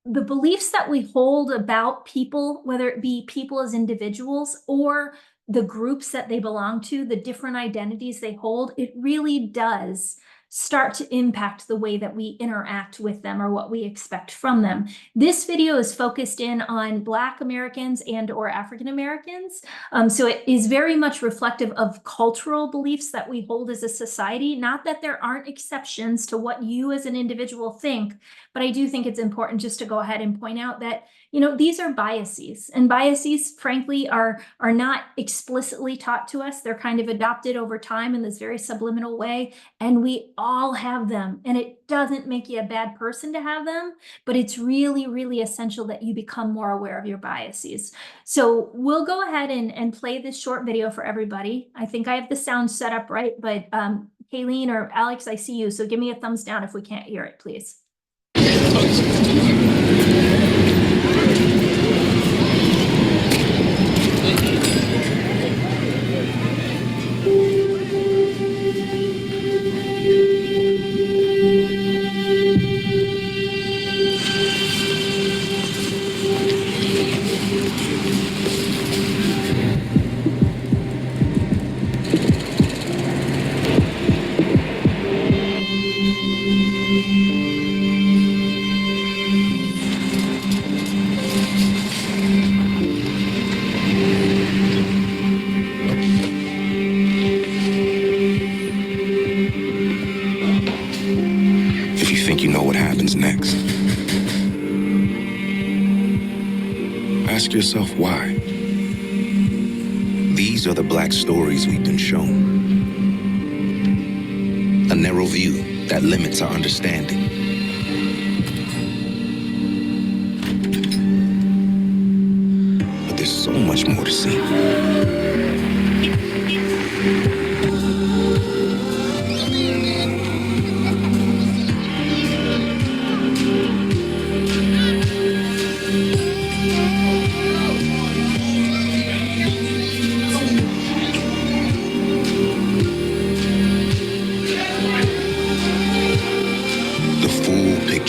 the beliefs that we hold about people, whether it be people as individuals or the groups that they belong to, the different identities they hold, it really does start to impact the way that we interact with them or what we expect from them. This video is focused in on Black Americans and or African Americans. So it is very much reflective of cultural beliefs that we hold as a society. Not that there aren't exceptions to what you as an individual think, but I do think it's important just to go ahead and point out that, you know, these are biases, and biases, frankly, are not explicitly taught to us. They're kind of adopted over time in this very subliminal way, and we all have them. And it doesn't make you a bad person to have them, but it's really essential that you become more aware of your biases. So we'll go ahead and play this short video for everybody. I think I have the sound set up right, but Kayleen or Alex, I see you. So give me a thumbs down if we can't hear it, please. Next. Ask yourself why. These are the Black stories we've been shown. A narrow view that limits our understanding. But there's so much more to see.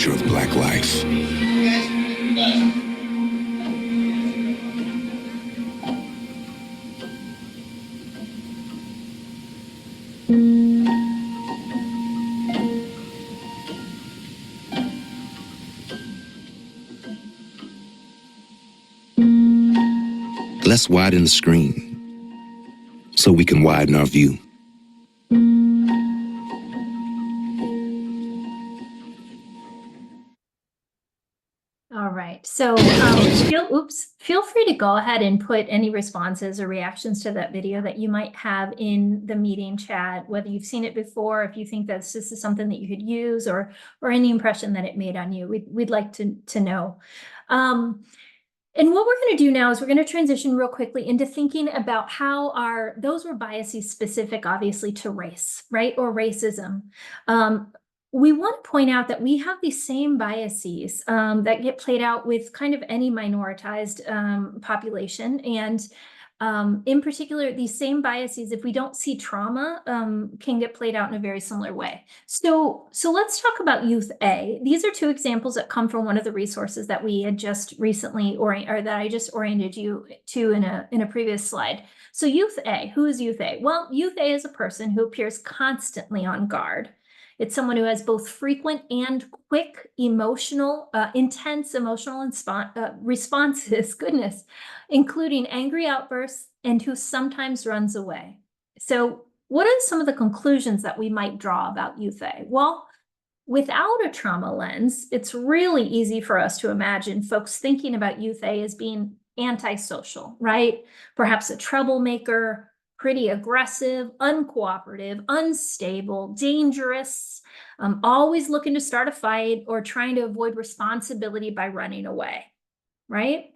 Of Black life. Let's widen the screen so we can widen our view. All right, so feel free to go ahead and put any responses or reactions to that video that you might have in the meeting chat, whether you've seen it before, if you think that this is something that you could use, or any impression that it made on you. We'd like to know. And what we're going to do now is we're going to transition real quickly into thinking about how those were biases specific, obviously, to race, right? Or racism. We want to point out that we have these same biases that get played out with kind of any minoritized population. And in particular, these same biases, if we don't see trauma, can get played out in a very similar way. So let's talk about Youth A. These are two examples that come from one of the resources that we had just recently, or that I just oriented you to in a previous slide. So Youth A, who is Youth A? Well, Youth A is a person who appears constantly on guard. It's someone who has both frequent and quick intense emotional responses, goodness, including angry outbursts, and who sometimes runs away. So what are some of the conclusions that we might draw about Youth A? Well, without a trauma lens, it's really easy for us to imagine folks thinking about Youth A as being antisocial, right? Perhaps a troublemaker, pretty aggressive, uncooperative, unstable, dangerous, always looking to start a fight or trying to avoid responsibility by running away, right?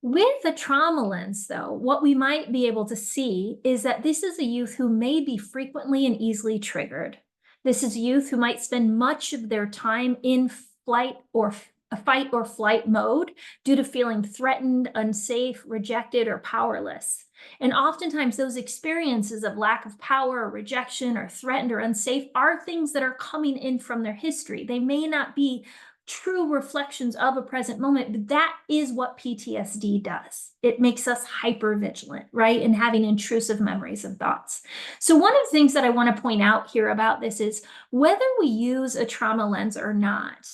With a trauma lens, though, what we might be able to see is that this is a youth who may be frequently and easily triggered. This is youth who might spend much of their time in fight or flight mode due to feeling threatened, unsafe, rejected, or powerless. And oftentimes those experiences of lack of power or rejection or threatened or unsafe are things that are coming in from their history. They may not be true reflections of a present moment, but that is what PTSD does. It makes us hyper vigilant, right? And having intrusive memories and thoughts. So one of the things that I want to point out here about this is whether we use a trauma lens or not,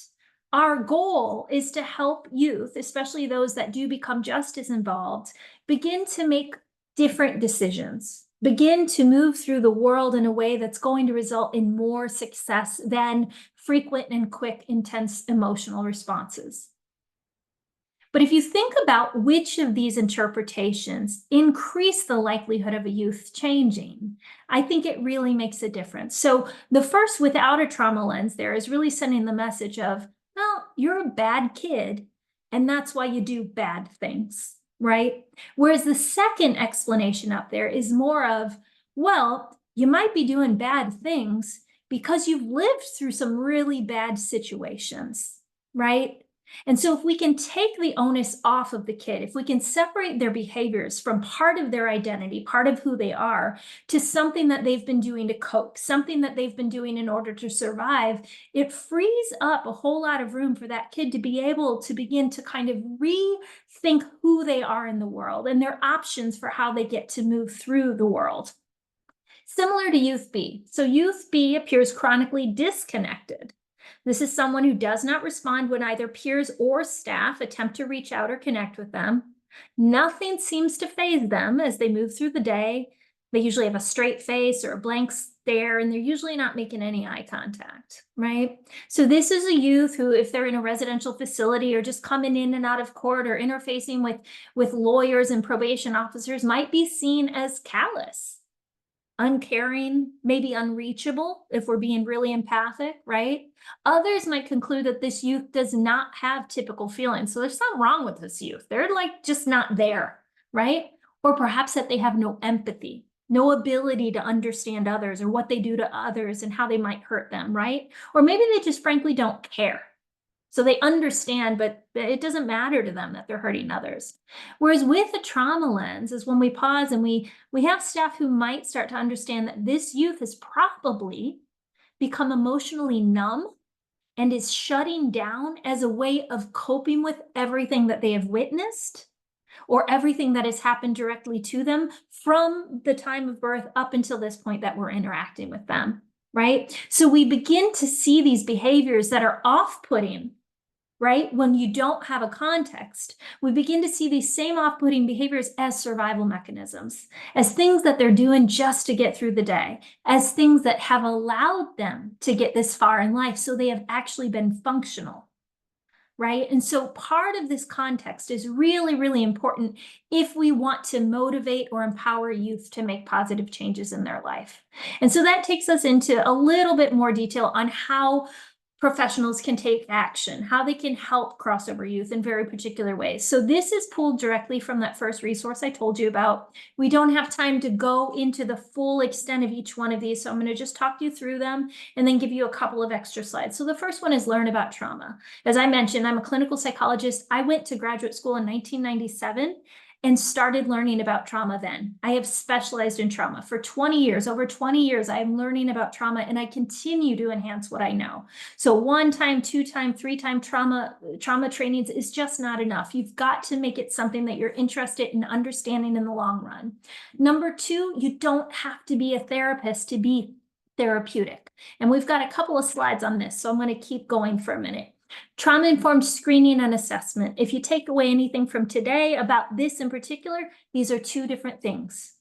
our goal is to help youth, especially those that do become justice involved, begin to make different decisions, begin to move through the world in a way that's going to result in more success than frequent and quick, intense emotional responses. But if you think about which of these interpretations increase the likelihood of a youth changing, I think it really makes a difference. So the first, without a trauma lens, there is really sending the message of, well, you're a bad kid, and that's why you do bad things, right? Whereas the second explanation up there is more of, well, you might be doing bad things because you've lived through some really bad situations, right? And so if we can take the onus off of the kid, if we can separate their behaviors from part of their identity, part of who they are, to something that they've been doing to cope, something that they've been doing in order to survive, it frees up a whole lot of room for that kid to be able to begin to kind of rethink who they are in the world and their options for how they get to move through the world. Similar to Youth B. So Youth B appears chronically disconnected. This is someone who does not respond when either peers or staff attempt to reach out or connect with them. Nothing seems to faze them as they move through the day. They usually have a straight face or a blank stare, and they're usually not making any eye contact, right? So this is a youth who, if they're in a residential facility or just coming in and out of court or interfacing with lawyers and probation officers, might be seen as callous, uncaring, maybe unreachable if we're being really empathic, right? Others might conclude that this youth does not have typical feelings. So there's something wrong with this youth. They're like just not there, right? Or perhaps that they have no empathy, no ability to understand others or what they do to others and how they might hurt them, right? Or maybe they just frankly don't care. So they understand, but it doesn't matter to them that they're hurting others. Whereas with a trauma lens is when we pause and we have staff who might start to understand that this youth has probably become emotionally numb and is shutting down as a way of coping with everything that they have witnessed or everything that has happened directly to them from the time of birth up until this point that we're interacting with them, right? So we begin to see these behaviors that are off-putting, right? When you don't have a context, we begin to see these same off-putting behaviors as survival mechanisms, as things that they're doing just to get through the day, as things that have allowed them to get this far in life. So they have actually been functional, right? And so part of this context is really, really important if we want to motivate or empower youth to make positive changes in their life. And so that takes us into a little bit more detail on how professionals can take action, how they can help crossover youth in very particular ways. So this is pulled directly from that first resource I told you about. We don't have time to go into the full extent of each one of these, so I'm going to just talk you through them and then give you a couple of extra slides. So the first one is learn about trauma. As I mentioned, I'm a clinical psychologist. I went to graduate school in 1997 and started learning about trauma then. I have specialized in trauma for 20 years. Over 20 years, I am learning about trauma, and I continue to enhance what I know. So 1 time, 2 time, 3 time trauma trainings is just not enough. You've got to make it something that you're interested in understanding in the long run. Number 2, you don't have to be a therapist to be therapeutic. And we've got a couple of slides on this, so I'm going to keep going for a minute. Trauma-informed screening and assessment. If you take away anything from today about this in particular, these are 2 different things.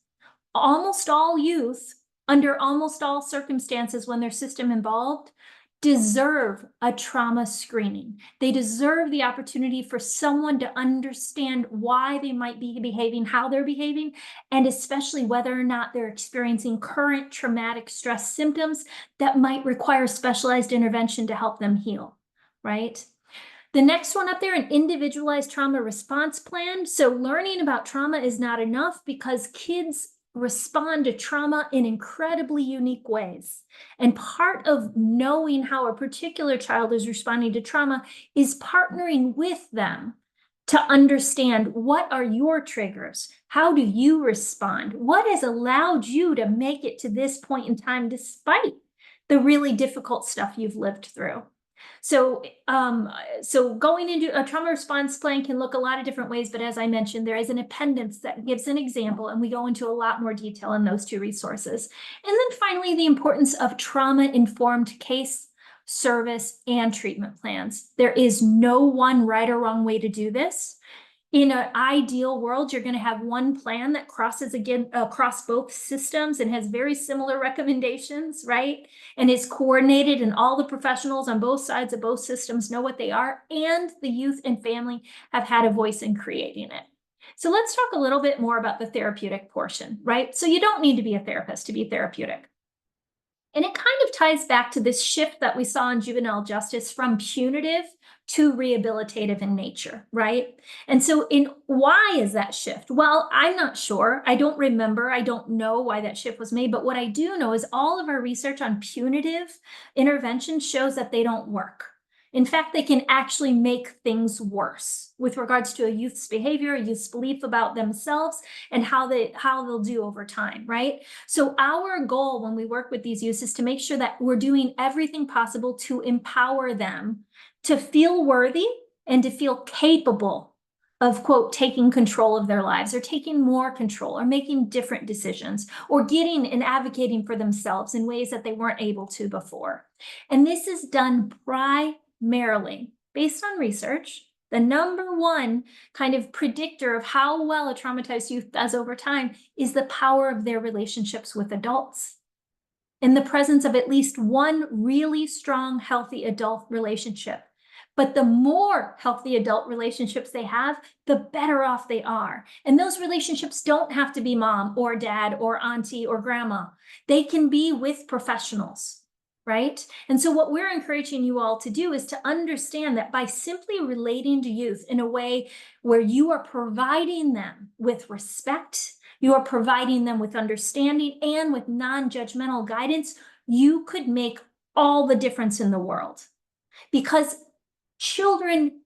Almost all youth, under almost all circumstances when there's system involved, deserve a trauma screening. They deserve the opportunity for someone to understand why they might be behaving, how they're behaving, and especially whether or not they're experiencing current traumatic stress symptoms that might require specialized intervention to help them heal. Right? The next one up there, an individualized trauma response plan. So learning about trauma is not enough because kids respond to trauma in incredibly unique ways. And part of knowing how a particular child is responding to trauma is partnering with them to understand what are your triggers? How do you respond? What has allowed you to make it to this point in time despite the really difficult stuff you've lived through? So going into a trauma response plan can look a lot of different ways, but as I mentioned, there is an appendix that gives an example, and we go into a lot more detail in those 2 resources. And then finally, the importance of trauma-informed case, service, and treatment plans. There is no one right or wrong way to do this. In an ideal world, you're going to have one plan that crosses again across both systems and has very similar recommendations, right? And is coordinated, and all the professionals on both sides of both systems know what they are, and the youth and family have had a voice in creating it. So let's talk a little bit more about the therapeutic portion, right? So you don't need to be a therapist to be therapeutic. And it kind of ties back to this shift that we saw in juvenile justice from punitive to rehabilitative in nature, right? And so why is that shift? Well, I'm not sure. I don't remember. I don't know why that shift was made. But what I do know is all of our research on punitive intervention shows that they don't work. In fact, they can actually make things worse with regards to a youth's behavior, a youth's belief about themselves, and how they'll do over time, right? So our goal when we work with these youths is to make sure that we're doing everything possible to empower them to feel worthy and to feel capable of, quote, taking control of their lives, or taking more control, or making different decisions, or getting and advocating for themselves in ways that they weren't able to before. And this is done primarily based on research. The number one kind of predictor of how well a traumatized youth does over time is the power of their relationships with adults. In the presence of at least one really strong, healthy adult relationship. But the more healthy adult relationships they have, the better off they are. And those relationships don't have to be mom or dad or auntie or grandma. They can be with professionals, right? And so what we're encouraging you all to do is to understand that by simply relating to youth in a way where you are providing them with respect, you are providing them with understanding and with non-judgmental guidance, you could make all the difference in the world. Because children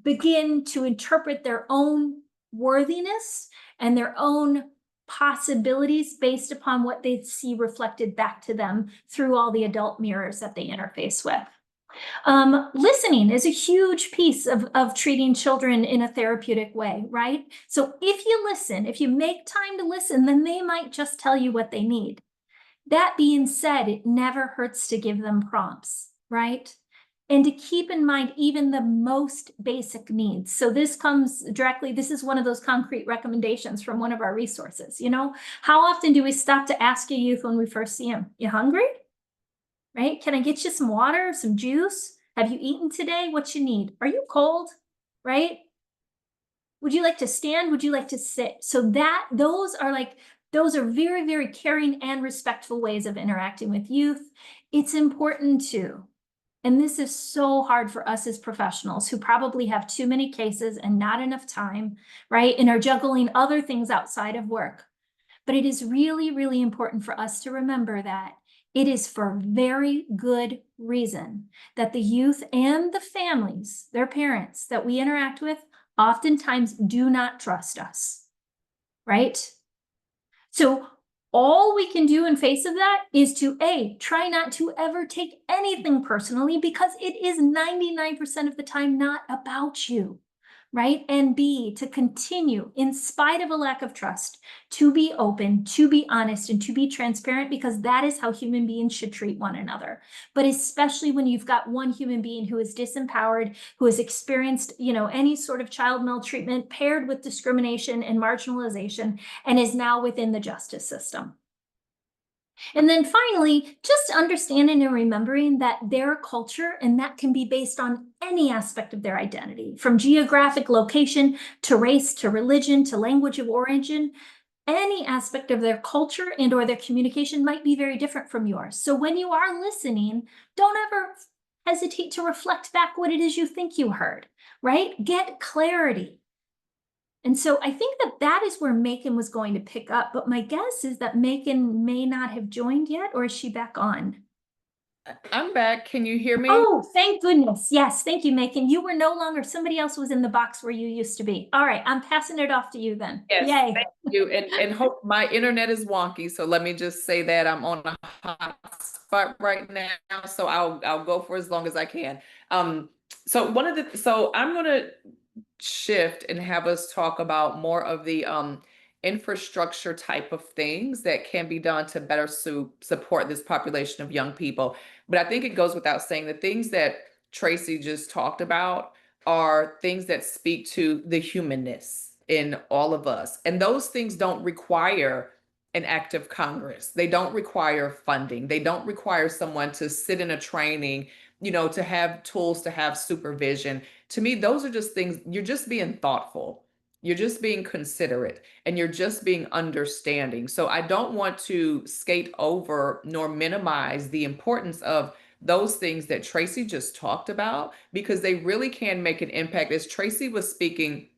begin to interpret their own worthiness and their own possibilities based upon what they see reflected back to them through all the adult mirrors that they interface with. Listening is a huge piece of treating children in a therapeutic way, right? So if you listen, if you make time to listen, then they might just tell you what they need. That being said, it never hurts to give them prompts, right? And to keep in mind even the most basic needs. So this comes directly, this is one of those concrete recommendations from one of our resources. You know, how often do we stop to ask a youth when we first see them, you hungry? Right? Can I get you some water, some juice? Have you eaten today? What you need? Are you cold? Right? Would you like to stand? Would you like to sit? So those are very, very caring and respectful ways of interacting with youth. It's important too And this is so hard for us as professionals who probably have too many cases and not enough time, right? And are juggling other things outside of work. But it is really, really important for us to remember that it is for very good reason that the youth and the families, their parents that we interact with, oftentimes do not trust us, right? So all we can do in face of that is to try not to ever take anything personally, because it is 99% of the time not about you, right? And B, to continue, in spite of a lack of trust, to be open, to be honest, and to be transparent, because that is how human beings should treat one another. But especially when you've got one human being who is disempowered, who has experienced, any sort of child maltreatment paired with discrimination and marginalization, and is now within the justice system. And then finally, just understanding and remembering that their culture, and that can be based on any aspect of their identity, from geographic location to race to religion to language of origin, any aspect of their culture and or their communication might be very different from yours. So when you are listening, don't ever hesitate to reflect back what it is you think you heard, right? Get clarity. And so I think that that is where Macon was going to pick up, but my guess is that Macon may not have joined yet, or is she back on? I'm back. Can you hear me? Oh, thank goodness. Yes, thank you, Macon. You were no longer, somebody else was in the box where you used to be. All right, I'm passing it off to you then. Yes, Yay. thank you. And hope my internet is wonky. So let me just say that I'm on a hot spot right now. So I'll go for as long as I can. So I'm gonna shift and have us talk about more of the infrastructure type of things that can be done to better support this population of young people. But I think it goes without saying the things that Tracy just talked about are things that speak to the humanness in all of us. And those things don't require an act of Congress. They don't require funding. They don't require someone to sit in a training, to have tools, to have supervision. To me, those are just things, you're just being thoughtful. You're just being considerate, and you're just being understanding. So I don't want to skate over nor minimize the importance of those things that Tracy just talked about, because they really can make an impact. As Tracy was speaking,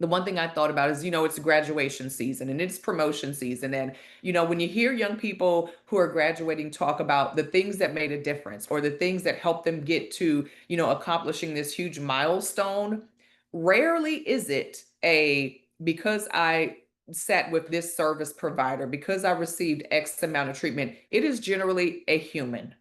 the one thing I thought about is, it's graduation season and it's promotion season. And, when you hear young people who are graduating talk about the things that made a difference or the things that helped them get to, accomplishing this huge milestone, rarely is it because I sat with this service provider, because I received X amount of treatment. It is generally a human,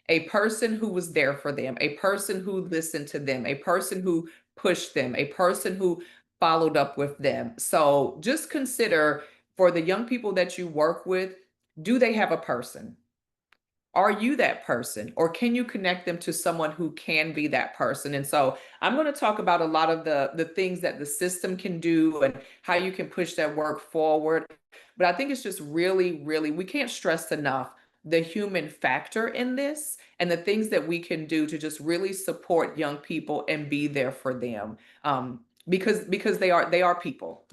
a person who was there for them, a person who listened to them, a person who pushed them, a person who followed up with them. So just consider, for the young people that you work with, do they have a person? Are you that person, or can you connect them to someone who can be that person? And so I'm going to talk about a lot of the things that the system can do and how you can push that work forward. But I think it's just really, really, we can't stress enough the human factor in this and the things that we can do to just really support young people and be there for them. Because they are people,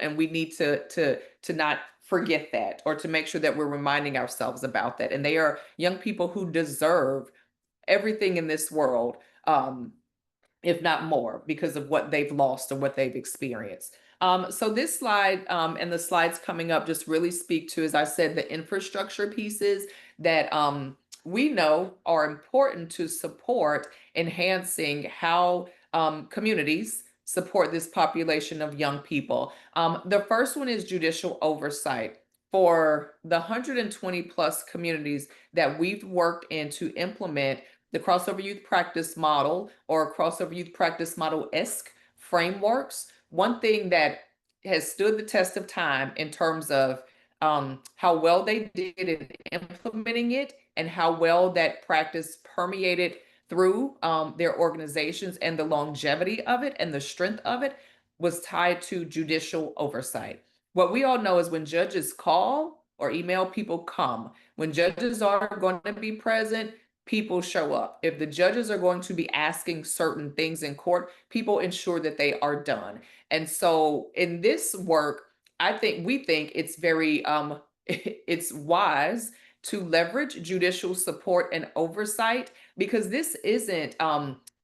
and we need to not forget that, or to make sure that we're reminding ourselves about that. And they are young people who deserve everything in this world, if not more, because of what they've lost or what they've experienced. So this slide, and the slides coming up, just really speak to, as I said, the infrastructure pieces that we know are important to support enhancing how communities support this population of young people. The first one is judicial oversight. For the 120 plus communities that we've worked in to implement the crossover youth practice model, or crossover youth practice model-esque frameworks, one thing that has stood the test of time in terms of how well they did in implementing it, and how well that practice permeated through their organizations, and the longevity of it and the strength of it, was tied to judicial oversight. What we all know is when judges call or email, people come. When judges are going to be present, people show up. If the judges are going to be asking certain things in court, people ensure that they are done. And so in this work, we think it's very it's wise to leverage judicial support and oversight, because this isn't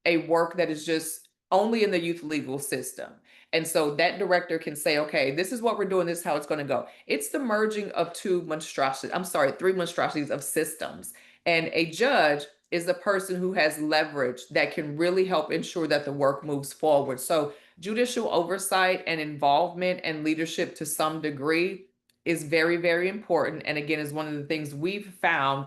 a work that is just only in the youth legal system. And so that director can say, okay, this is what we're doing, this is how it's going to go. It's the merging of three monstrosities of systems. And a judge is the person who has leverage that can really help ensure that the work moves forward. So judicial oversight and involvement and leadership to some degree is very, very important. And again, is one of the things we've found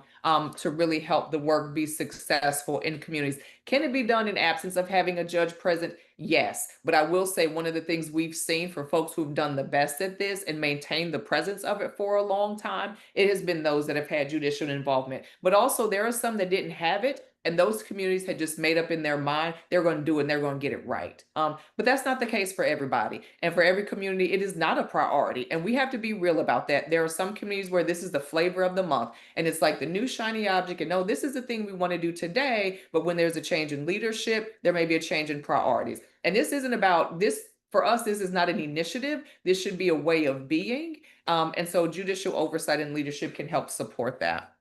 to really help the work be successful in communities. Can it be done in absence of having a judge present? Yes. But I will say one of the things we've seen for folks who've done the best at this and maintained the presence of it for a long time, it has been those that have had judicial involvement. But also there are some that didn't have it, and those communities had just made up in their mind they're going to do it and they're going to get it right. But that's not the case for everybody. And for every community, it is not a priority. And we have to be real about that. There are some communities where this is the flavor of the month. And it's like the new shiny object. And no, this is the thing we want to do today. But when there's a change in leadership, there may be a change in priorities. And this isn't about this. For us, this is not an initiative. This should be a way of being. And so judicial oversight and leadership can help support that.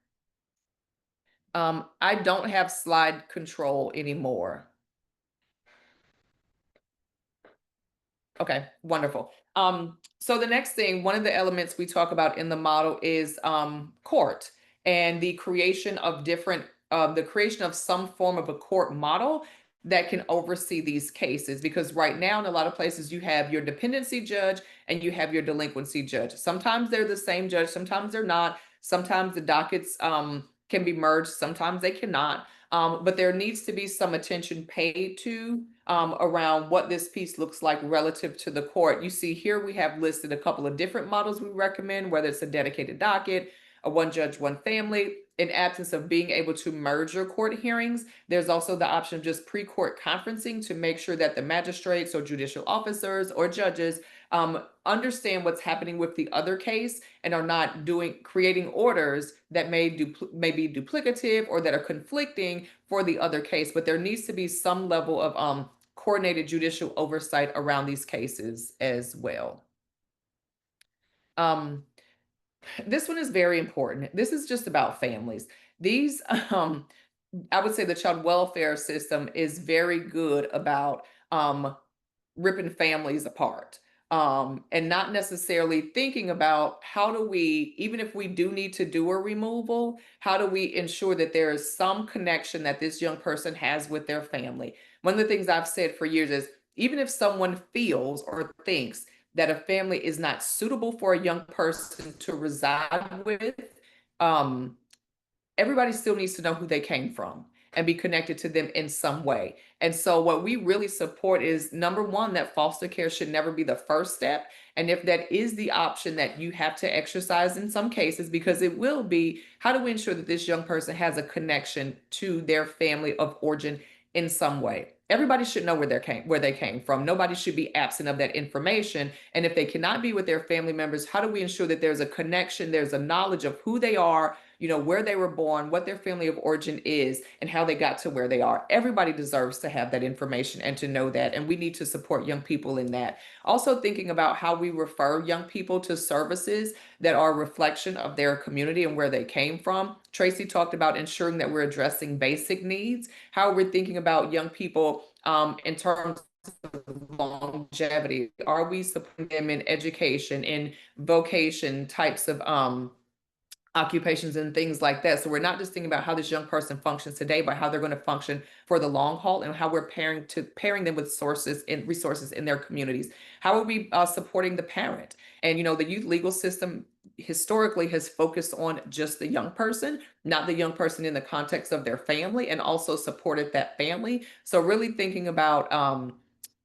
I don't have slide control anymore. Okay, wonderful. So the next thing, one of the elements we talk about in the model is court and the creation of some form of a court model that can oversee these cases. Because right now in a lot of places you have your dependency judge and you have your delinquency judge. Sometimes they're the same judge, sometimes they're not. Sometimes the dockets can be merged, sometimes they cannot. But there needs to be some attention paid to around what this piece looks like relative to the court. You see here we have listed a couple of different models we recommend, whether it's a dedicated docket, a one judge, one family. In absence of being able to merge your court hearings, there's also the option of just pre-court conferencing to make sure that the magistrates or judicial officers or judges understand what's happening with the other case and are not creating orders that may be duplicative or that are conflicting for the other case. But there needs to be some level of coordinated judicial oversight around these cases as well. This one is very important. This is just about families. These, I would say the child welfare system is very good about ripping families apart. And not necessarily thinking about how do we, even if we do need to do a removal, how do we ensure that there is some connection that this young person has with their family? One of the things I've said for years is, even if someone feels or thinks that a family is not suitable for a young person to reside with, everybody still needs to know who they came from and be connected to them in some way. And so what we really support is, number one, that foster care should never be the first step. And if that is the option that you have to exercise in some cases, because it will be, how do we ensure that this young person has a connection to their family of origin in some way? Everybody should know where they came from. Nobody should be absent of that information. And if they cannot be with their family members, how do we ensure that there's a connection, there's a knowledge of who they are, where they were born, what their family of origin is, and how they got to where they are? Everybody deserves to have that information and to know that. And we need to support young people in that. Also thinking about how we refer young people to services that are a reflection of their community and where they came from. Tracy talked about ensuring that we're addressing basic needs, how we're thinking about young people in terms of longevity. Are we supporting them in education, in vocation types of occupations and things like that? So we're not just thinking about how this young person functions today, but how they're going to function for the long haul, and how we're pairing them with sources and resources in their communities. How are we supporting the parent? And the youth legal system historically has focused on just the young person, not the young person in the context of their family, and also supported that family. So really thinking about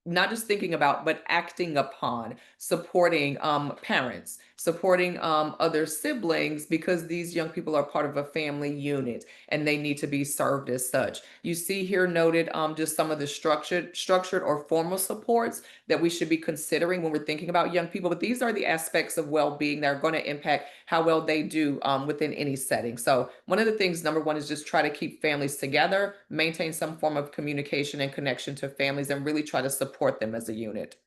not just thinking about, but acting upon supporting parents, supporting other siblings, because these young people are part of a family unit and they need to be served as such. You see here noted just some of the structured or formal supports that we should be considering when we're thinking about young people. But these are the aspects of well-being that are going to impact how well they do within any setting. So one of the things, number one, is just try to keep families together, maintain some form of communication and connection to families, and really try to support them as a unit.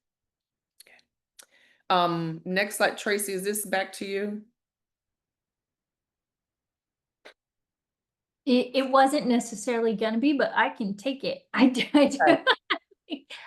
Okay. Next slide, Tracy, is this back to you? It wasn't necessarily gonna be, but I can take it. I do. Okay.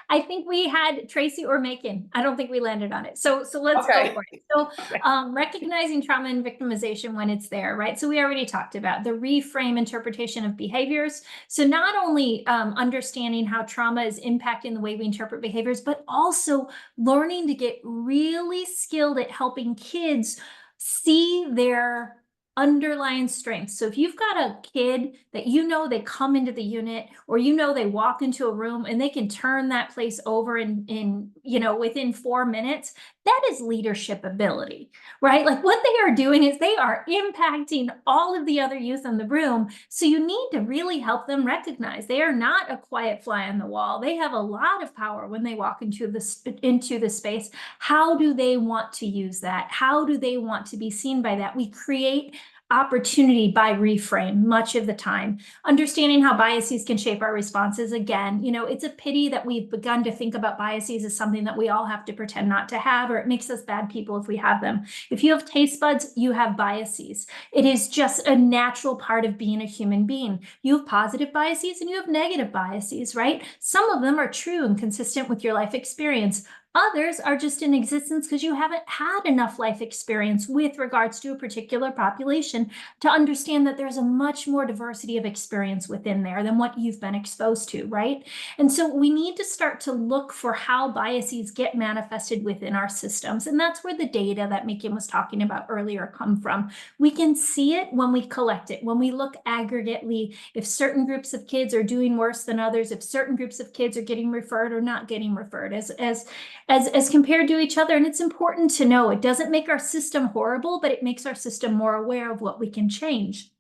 I think we had Tracy or Macon. I don't think we landed on it. So let's go Okay. for it. So Okay. recognizing trauma and victimization when it's there, right? So we already talked about the reframe interpretation of behaviors. So not only understanding how trauma is impacting the way we interpret behaviors, but also learning to get really skilled at helping kids see their underlying strengths. So if you've got a kid that you know they come into the unit, or you know they walk into a room and they can turn that place over in within 4 minutes, that is leadership ability, right? Like what they are doing is they are impacting all of the other youth in the room. So you need to really help them recognize they are not a quiet fly on the wall. They have a lot of power when they walk into the space. How do they want to use that? How do they want to be seen by that? We create opportunity by reframe much of the time. Understanding how biases can shape our responses. Again, it's a pity that we've begun to think about biases as something that we all have to pretend not to have, or it makes us bad people if we have them. If you have taste buds, you have biases. It is just a natural part of being a human being. You have positive biases and you have negative biases, right? Some of them are true and consistent with your life experience. Others are just in existence because you haven't had enough life experience with regards to a particular population to understand that there's a much more diversity of experience within there than what you've been exposed to, right? And so we need to start to look for how biases get manifested within our systems. And that's where the data that Macon was talking about earlier come from. We can see it when we collect it, when we look aggregately, if certain groups of kids are doing worse than others, if certain groups of kids are getting referred or not getting referred as compared to each other. And it's important to know it doesn't make our system horrible, but it makes our system more aware of what we can change.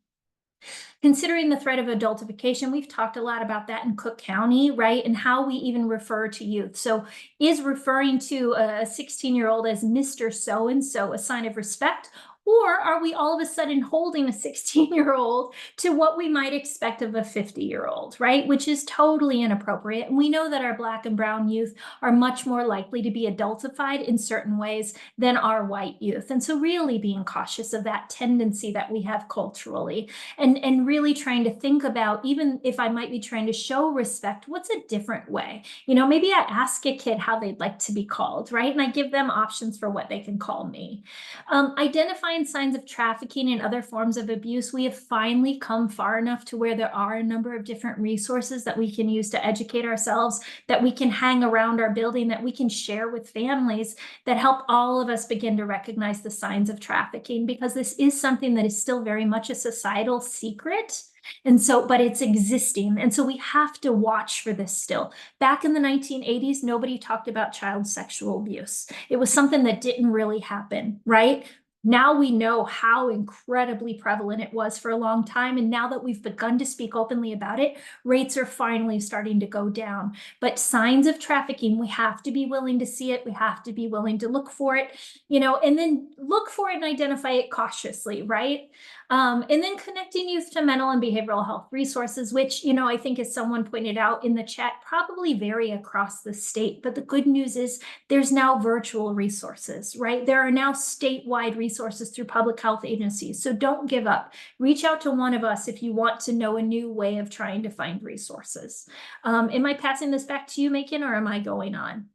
Considering the threat of adultification, we've talked a lot about that in Cook County, right? And how we even refer to youth. So is referring to a 16-year-old as Mr. So-and-so a sign of respect? Or are we all of a sudden holding a 16-year-old to what we might expect of a 50-year-old, right? Which is totally inappropriate. And we know that our Black and brown youth are much more likely to be adultified in certain ways than our white youth. And so really being cautious of that tendency that we have culturally, and really trying to think about, even if I might be trying to show respect, what's a different way? Maybe I ask a kid how they'd like to be called, right? And I give them options for what they can call me. Identifying signs of trafficking and other forms of abuse, we have finally come far enough to where there are a number of different resources that we can use to educate ourselves, that we can hang around our building, that we can share with families, that help all of us begin to recognize the signs of trafficking, because this is something that is still very much a societal secret. And so, but it's existing. And so we have to watch for this still. Back in the 1980s, nobody talked about child sexual abuse. It was something that didn't really happen, right? Now we know how incredibly prevalent it was for a long time. And now that we've begun to speak openly about it, rates are finally starting to go down. But signs of trafficking, we have to be willing to see it. We have to be willing to look for it, and then look for it and identify it cautiously, right? And then connecting youth to mental and behavioral health resources, which, I think as someone pointed out in the chat, probably vary across the state. But the good news is there's now virtual resources, right? There are now statewide resources through public health agencies. So don't give up. Reach out to one of us if you want to know a new way of trying to find resources. Am I passing this back to you, Macon, or am I going on?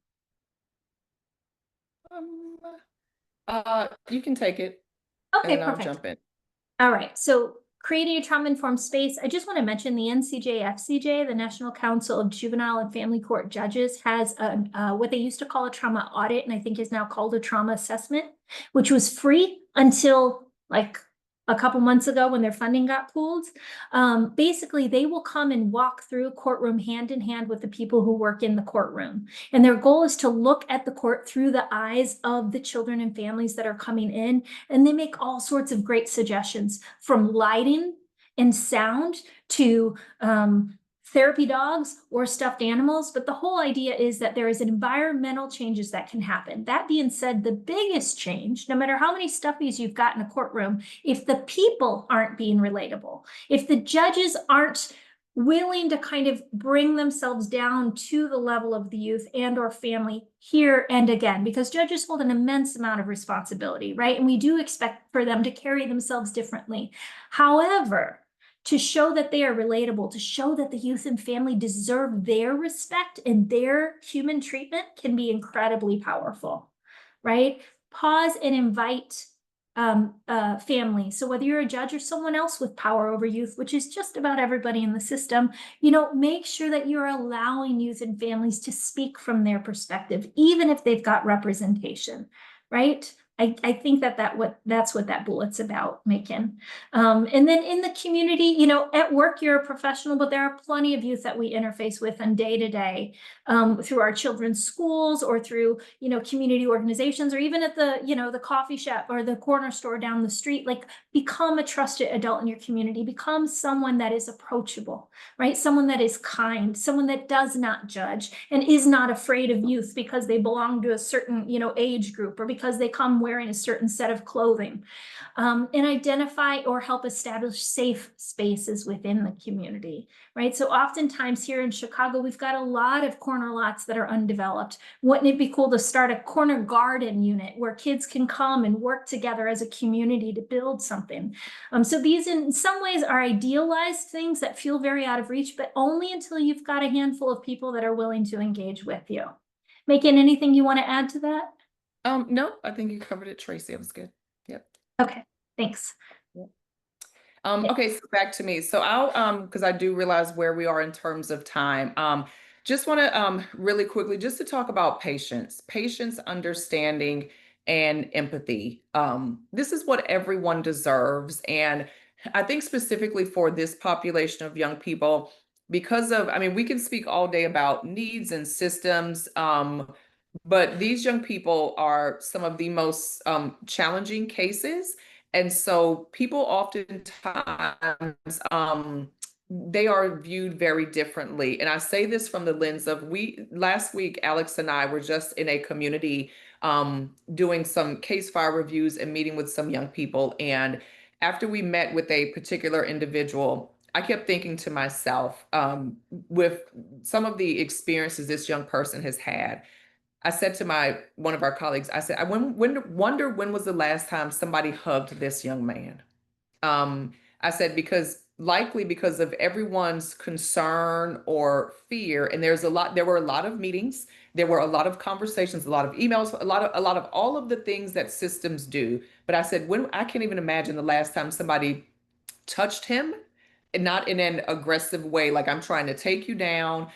You can take it. Okay, and I'll perfect. jump in. All right, so creating a trauma-informed space. I just want to mention the NCJFCJ, the National Council of Juvenile and Family Court Judges, has what they used to call a trauma audit, and I think is now called a trauma assessment, which was free until like a couple months ago when their funding got pulled. Basically, they will come and walk through a courtroom hand in hand with the people who work in the courtroom. And their goal is to look at the court through the eyes of the children and families that are coming in. And they make all sorts of great suggestions, from lighting and sound to therapy dogs or stuffed animals. But the whole idea is that there is environmental changes that can happen. That being said, the biggest change, no matter how many stuffies you've got in a courtroom, if the people aren't being relatable, if the judges aren't willing to kind of bring themselves down to the level of the youth and or family here and again, because judges hold an immense amount of responsibility, right? And we do expect for them to carry themselves differently. However, to show that they are relatable, to show that the youth and family deserve their respect and their human treatment can be incredibly powerful, right? Pause and invite family. So whether you're a judge or someone else with power over youth, which is just about everybody in the system, make sure that you're allowing youth and families to speak from their perspective, even if they've got representation, right? I think that's what that bullet's about, Macon. And then in the community, at work, you're a professional, but there are plenty of youth that we interface with on day to day through our children's schools or through, community organizations, or even at the, the coffee shop or the corner store down the street. Like, become a trusted adult in your community, become someone that is approachable, right? Someone that is kind, someone that does not judge and is not afraid of youth because they belong to a certain, age group or because they come wearing a certain set of clothing. And identify or help establish safe spaces within the community, right? So oftentimes here in Chicago, we've got a lot of corner lots that are undeveloped. Wouldn't it be cool to start a corner garden unit where kids can come and work together as a community to build something? So these in some ways are idealized things that feel very out of reach, but only until you've got a handful of people that are willing to engage with you. Macon, anything you want to add to that? No, I think you covered it, Tracy. It was good. Yep. Okay, thanks. Okay, so back to me. So I'll because I do realize where we are in terms of time. Just want to really quickly just to talk about patience, understanding, and empathy. This is what everyone deserves, and I think specifically for this population of young people, because of, I mean, we can speak all day about needs and systems. But these young people are some of the most challenging cases. And so people oftentimes they are viewed very differently. And I say this from the lens of last week, Alex and I were just in a community doing some case file reviews and meeting with some young people. And after we met with a particular individual, I kept thinking to myself, with some of the experiences this young person has had, I said to one of our colleagues, I said, wonder when was the last time somebody hugged this young man? I said, likely because of everyone's concern or fear, and there were a lot of meetings, there were a lot of conversations, a lot of emails, a lot of all of the things that systems do. But I said, I can't even imagine the last time somebody touched him, and not in an aggressive way, like I'm trying to take you down,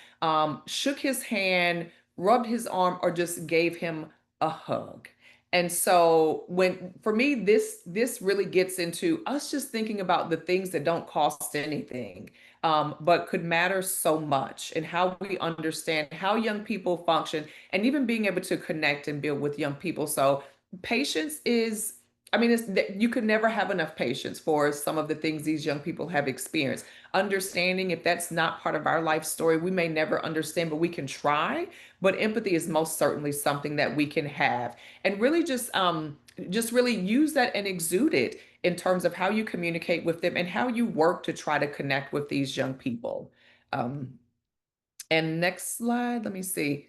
shook his hand, rubbed his arm, or just gave him a hug. And so for me, this really gets into us just thinking about the things that don't cost anything, but could matter so much, and how we understand how young people function, and even being able to connect and build with young people. So patience is, I mean, you could never have enough patience for some of the things these young people have experienced. Understanding, if that's not part of our life story, we may never understand, but we can try. But empathy is most certainly something that we can have, and really just really use that and exude it in terms of how you communicate with them and how you work to try to connect with these young people. And next slide, let me see.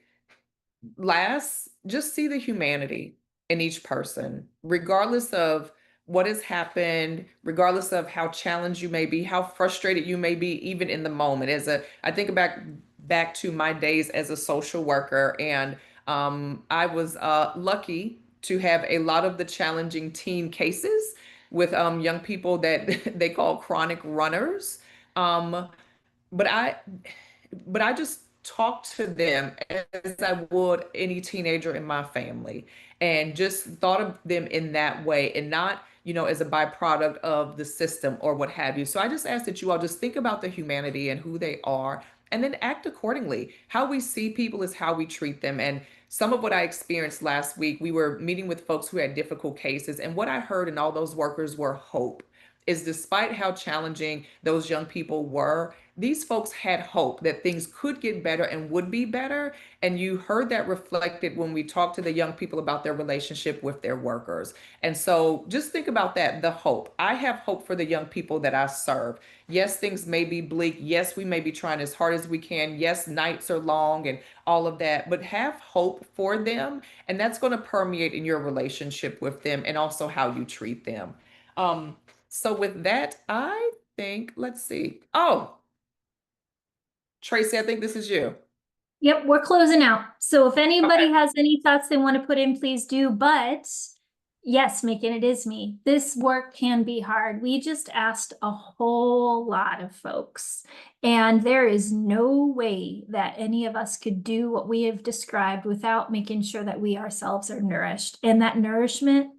Last, just see the humanity in each person, regardless of what has happened, regardless of how challenged you may be, how frustrated you may be, even in the moment. I think back to my days as a social worker, and I was lucky to have a lot of the challenging teen cases with young people that they call chronic runners. Um, but I just talk to them as I would any teenager in my family, and just thought of them in that way, and not, as a byproduct of the system or what have you. So I just ask that you all just think about the humanity and who they are, and then act accordingly. How we see people is how we treat them. And some of what I experienced last week, we were meeting with folks who had difficult cases, and what I heard in all those workers were hope. Is despite how challenging those young people were, these folks had hope that things could get better and would be better. And you heard that reflected when we talked to the young people about their relationship with their workers. And so just think about that, the hope. I have hope for the young people that I serve. Yes, things may be bleak. Yes, we may be trying as hard as we can. Yes, nights are long and all of that, but have hope for them. And that's going to permeate in your relationship with them, and also how you treat them. So with that, I think, let's see. Oh, Tracy, I think this is you. Yep, we're closing out. So if anybody Okay. has any thoughts they want to put in, please do. But yes, Macon, it is me. This work can be hard. We just asked a whole lot of folks, and there is no way that any of us could do what we have described without making sure that we ourselves are nourished. And that nourishment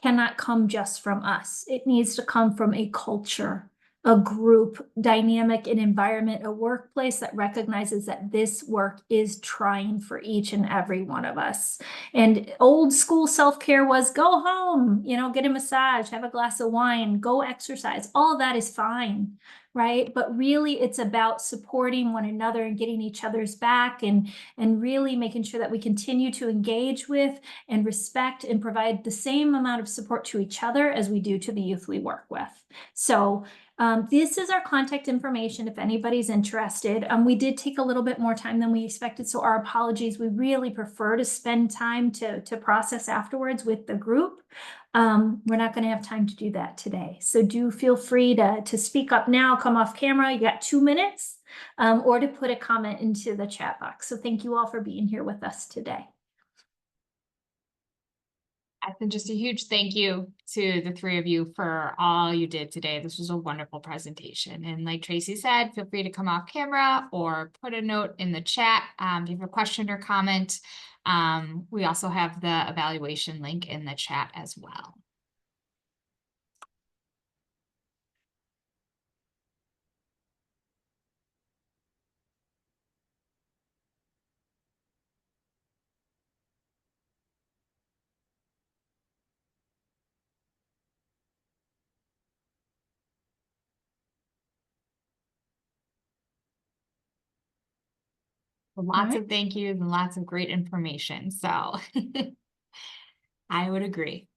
cannot come just from us. It needs to come from a culture, a group dynamic, an environment, a workplace that recognizes that this work is trying for each and every one of us. And old school self-care was go home, get a massage, have a glass of wine, go exercise. All of that is fine, right? But really it's about supporting one another and getting each other's back and really making sure that we continue to engage with and respect and provide the same amount of support to each other as we do to the youth we work with. So this is our contact information if anybody's interested. We did take a little bit more time than we expected, so our apologies. We really prefer to spend time to process afterwards with the group. We're not going to have time to do that today. So do feel free to speak up now, come off camera. You got 2 minutes, or to put a comment into the chat box. So thank you all for being here with us today. And just a huge thank you to the three of you for all you did today. This was a wonderful presentation. And like Tracy said, feel free to come off camera or put a note in the chat if you have a question or comment. We also have the evaluation link in the chat as well. Lots of thank yous and lots of great information. So I would agree.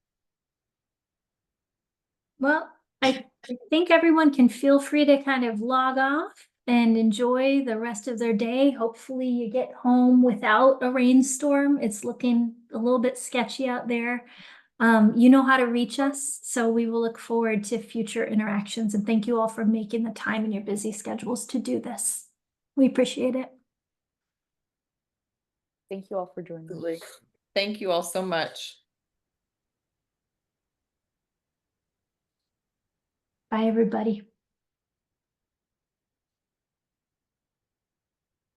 Well, I think everyone can feel free to kind of log off and enjoy the rest of their day. Hopefully you get home without a rainstorm. It's looking a little bit sketchy out there. You know how to reach us, so we will look forward to future interactions. And thank you all for making the time in your busy schedules to do this. We appreciate it. Thank you all for joining. Absolutely. Thank you all so much. Bye, everybody.